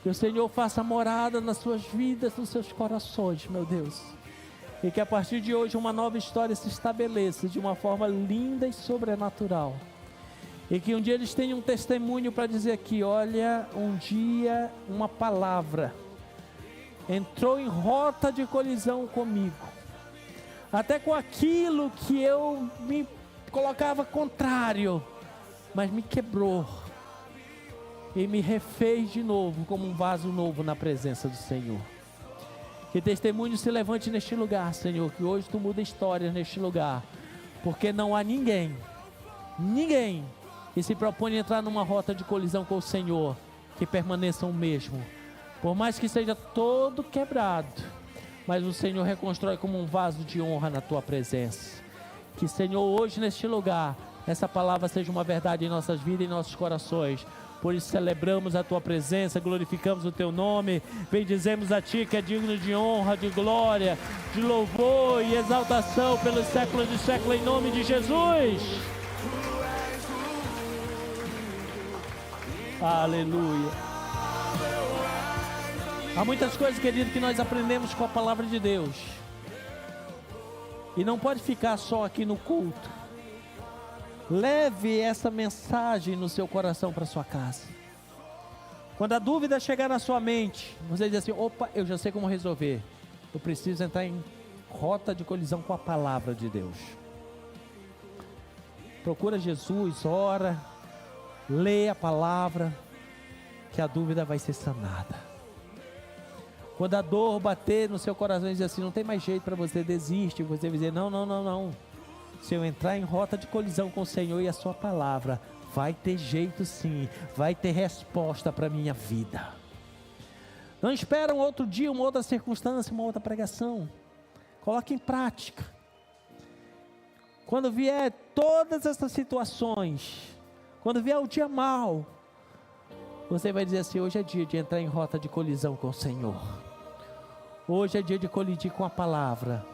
Que o Senhor faça morada nas suas vidas, nos seus corações, meu Deus. E que a partir de hoje uma nova história se estabeleça de uma forma linda e sobrenatural. E que um dia eles tenham um testemunho para dizer aqui: olha, um dia uma palavra entrou em rota de colisão comigo, até com aquilo que eu me colocava contrário, mas me quebrou e me refez de novo como um vaso novo na presença do Senhor. Que testemunho se levante neste lugar, Senhor, que hoje Tu muda histórias neste lugar, porque não há ninguém que se propõe a entrar numa rota de colisão com o Senhor, que permaneça o mesmo, por mais que seja todo quebrado, mas o Senhor reconstrói como um vaso de honra na Tua presença. Que, Senhor, hoje neste lugar, essa palavra seja uma verdade em nossas vidas e em nossos corações. Por isso celebramos a Tua presença, glorificamos o Teu nome, bendizemos a Ti que é digno de honra, de glória, de louvor e exaltação pelos séculos de séculos, em nome de Jesus. Aleluia. Há muitas coisas, querido, que nós aprendemos com a palavra de Deus, e não pode ficar só aqui no culto. Leve essa mensagem no seu coração para sua casa. Quando a dúvida chegar na sua mente, você diz assim: opa, eu já sei como resolver. Eu preciso entrar em rota de colisão com a palavra de Deus. Procura Jesus, ora, lê a palavra, que a dúvida vai ser sanada. Quando a dor bater no seu coração e dizer assim: não tem mais jeito para você, desiste, você vai dizer: não. Se eu entrar em rota de colisão com o Senhor e a sua palavra, vai ter jeito sim, vai ter resposta para a minha vida. Não espera um outro dia, uma outra circunstância, uma outra pregação. Coloque em prática. Quando vier todas essas situações, quando vier o dia mau, você vai dizer assim: hoje é dia de entrar em rota de colisão com o Senhor. Hoje é dia de colidir com a palavra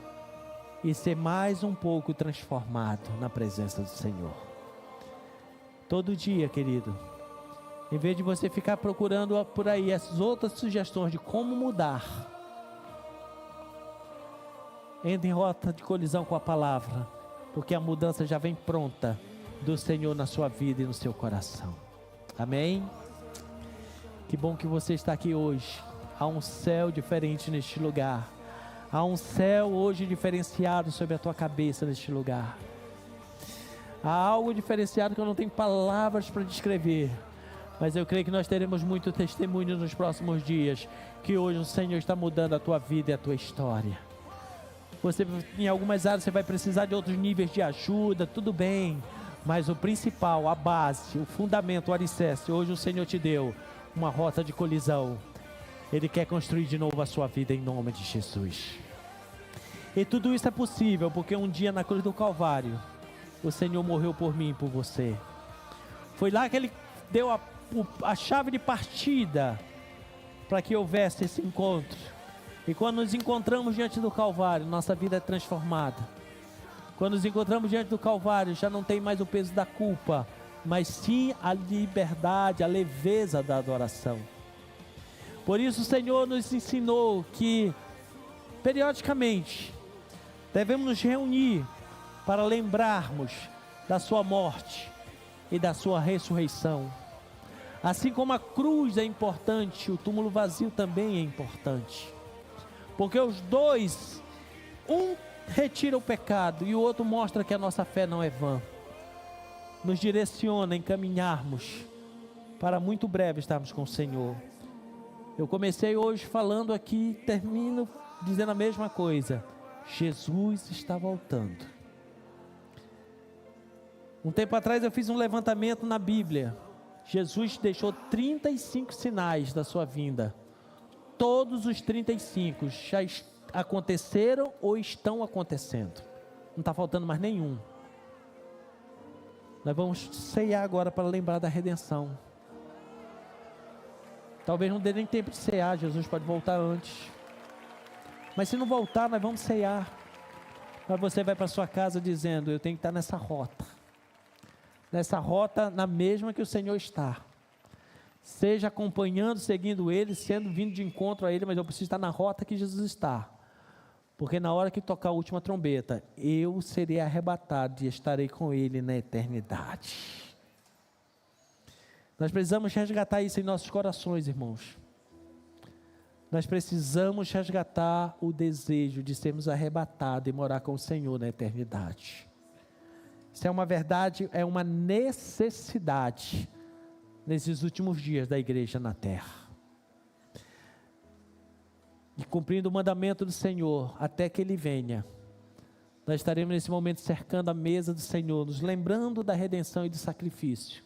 e ser mais um pouco transformado na presença do Senhor. Todo dia, querido, em vez de você ficar procurando por aí as outras sugestões de como mudar, entre em rota de colisão com a palavra, porque a mudança já vem pronta do Senhor na sua vida e no seu coração. Amém? Que bom que você está aqui hoje. Há um céu diferente neste lugar. Há um céu hoje diferenciado sobre a tua cabeça neste lugar. Há algo diferenciado que eu não tenho palavras para descrever, mas eu creio que nós teremos muito testemunho nos próximos dias, que hoje o Senhor está mudando a tua vida e a tua história. Você, em algumas áreas, você vai precisar de outros níveis de ajuda, tudo bem, mas o principal, a base, o fundamento, o alicerce, hoje o Senhor te deu uma rota de colisão. Ele quer construir de novo a sua vida em nome de Jesus. E tudo isso é possível porque um dia na cruz do Calvário, o Senhor morreu por mim e por você. Foi lá que Ele deu a chave de partida para que houvesse esse encontro. E quando nos encontramos diante do Calvário, nossa vida é transformada. Quando nos encontramos diante do Calvário, já não tem mais o peso da culpa, mas sim a liberdade, a leveza da adoração. Por isso o Senhor nos ensinou que, periodicamente, devemos nos reunir para lembrarmos da sua morte e da sua ressurreição. Assim como a cruz é importante, o túmulo vazio também é importante. Porque os dois, um retira o pecado e o outro mostra que a nossa fé não é vã. Nos direciona a encaminharmos para muito breve estarmos com o Senhor. Eu comecei hoje falando aqui, termino dizendo a mesma coisa. Jesus está voltando. Um tempo atrás eu fiz um levantamento na Bíblia. Jesus deixou 35 sinais da sua vinda. Todos os 35 já aconteceram ou estão acontecendo. Não está faltando mais nenhum. Nós vamos ceiar agora para lembrar da redenção. Talvez não dê nem tempo de cear, Jesus pode voltar antes. Mas se não voltar, nós vamos cear. Mas você vai para sua casa dizendo: eu tenho que estar nessa rota. Nessa rota, na mesma que o Senhor está. seja acompanhando, seguindo Ele, sendo vindo de encontro a Ele, mas eu preciso estar na rota que Jesus está. Porque na hora que tocar a última trombeta, eu serei arrebatado e estarei com Ele na eternidade. Nós precisamos resgatar isso em nossos corações, irmãos. Nós precisamos resgatar o desejo de sermos arrebatados e morar com o Senhor na eternidade. Isso é uma verdade, é uma necessidade nesses últimos dias da igreja na terra. E cumprindo o mandamento do Senhor, até que Ele venha, nós estaremos nesse momento cercando a mesa do Senhor, nos lembrando da redenção e do sacrifício.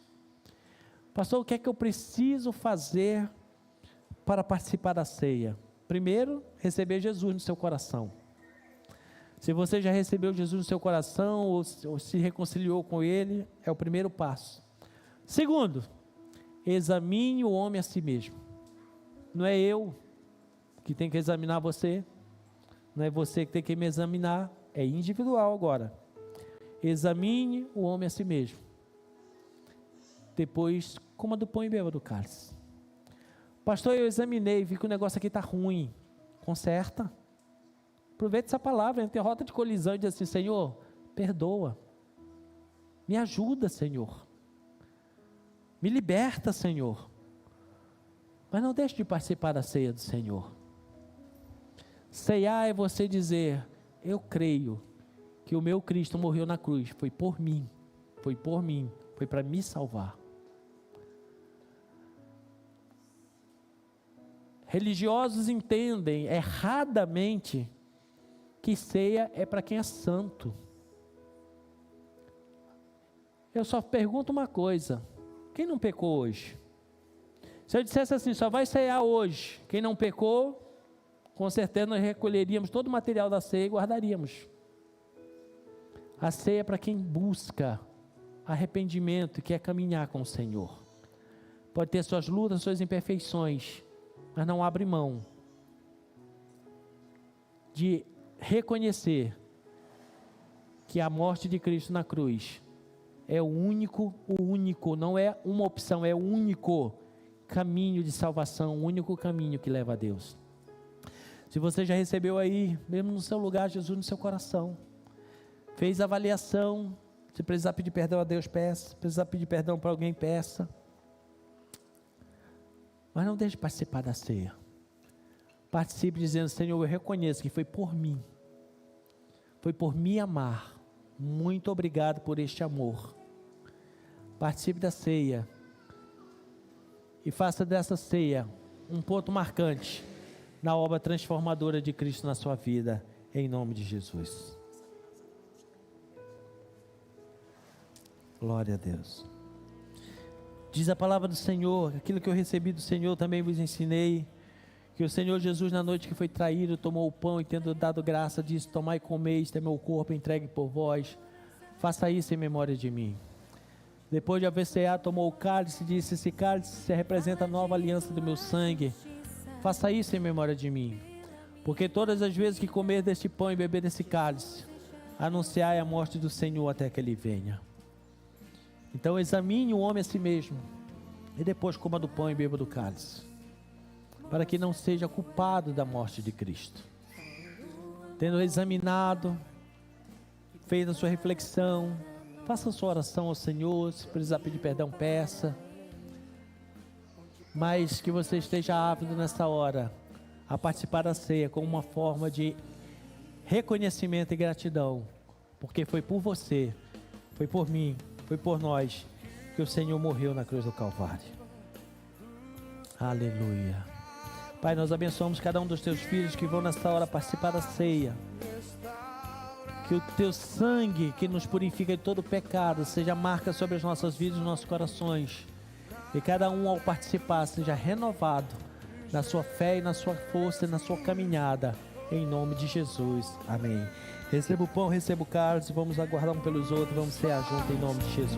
Pastor, o que é que eu preciso fazer para participar da ceia? Primeiro, receber Jesus no seu coração. Se você já recebeu Jesus no seu coração, ou se reconciliou com Ele, é o primeiro passo. Segundo, examine o homem a si mesmo. Não é eu que tenho que examinar você, não é você que tem que me examinar, é individual agora. Examine o homem a si mesmo. Depois, coma do pão e beba do cálice. Pastor, eu examinei, vi que o negócio aqui está ruim. Conserta. Aproveita essa palavra, entra em rota de colisão e diz assim: Senhor, perdoa. Me ajuda, Senhor. Me liberta, Senhor. Mas não deixe de participar da ceia do Senhor. Ceiar é você dizer: eu creio que o meu Cristo morreu na cruz, foi por mim, foi para me salvar. Religiosos entendem erradamente que ceia é para quem é santo. Eu só pergunto uma coisa: quem não pecou hoje? Se eu dissesse assim, só vai ceiar hoje quem não pecou, com certeza nós recolheríamos todo o material da ceia e guardaríamos. A ceia é para quem busca arrependimento e quer caminhar com o Senhor. Pode ter suas lutas, suas imperfeições, mas não abre mão de reconhecer que a morte de Cristo na cruz é o único, não é uma opção, é o único caminho de salvação, o único caminho que leva a Deus. Se você já recebeu aí, mesmo no seu lugar, Jesus no seu coração, fez a avaliação, se precisar pedir perdão a Deus, peça, se precisar pedir perdão para alguém, peça. Mas não deixe de participar da ceia. Participe dizendo: Senhor, eu reconheço que foi por mim, foi por me amar. Muito obrigado por este amor. Participe da ceia e faça dessa ceia um ponto marcante na obra transformadora de Cristo na sua vida, em nome de Jesus. Glória a Deus. Diz a palavra do Senhor: aquilo que eu recebi do Senhor também vos ensinei, que o Senhor Jesus, na noite que foi traído, tomou o pão e, tendo dado graça, disse: tomai e comei, este é meu corpo entregue por vós, faça isso em memória de mim. Depois de haver ceado, tomou o cálice e disse: esse cálice representa a nova aliança do meu sangue, faça isso em memória de mim. Porque todas as vezes que comer deste pão e beber desse cálice, anunciai a morte do Senhor até que Ele venha. Então examine o homem a si mesmo, e depois coma do pão e beba do cálice, para que não seja culpado da morte de Cristo. Tendo examinado, feito a sua reflexão, faça a sua oração ao Senhor. Se precisar pedir perdão, peça. Mas que você esteja ávido nessa hora a participar da ceia como uma forma de reconhecimento e gratidão, porque foi por você, foi por mim, foi por nós que o Senhor morreu na cruz do Calvário. Aleluia. Pai, nós abençoamos cada um dos teus filhos que vão nessa hora participar da ceia. Que o teu sangue, que nos purifica de todo pecado, seja marca sobre as nossas vidas e nossos corações. E cada um, ao participar, seja renovado na sua fé e na sua força e na sua caminhada, em nome de Jesus. Amém. Receba o pão, receba o cálice, vamos aguardar um pelos outros, vamos cear junto em nome de Jesus.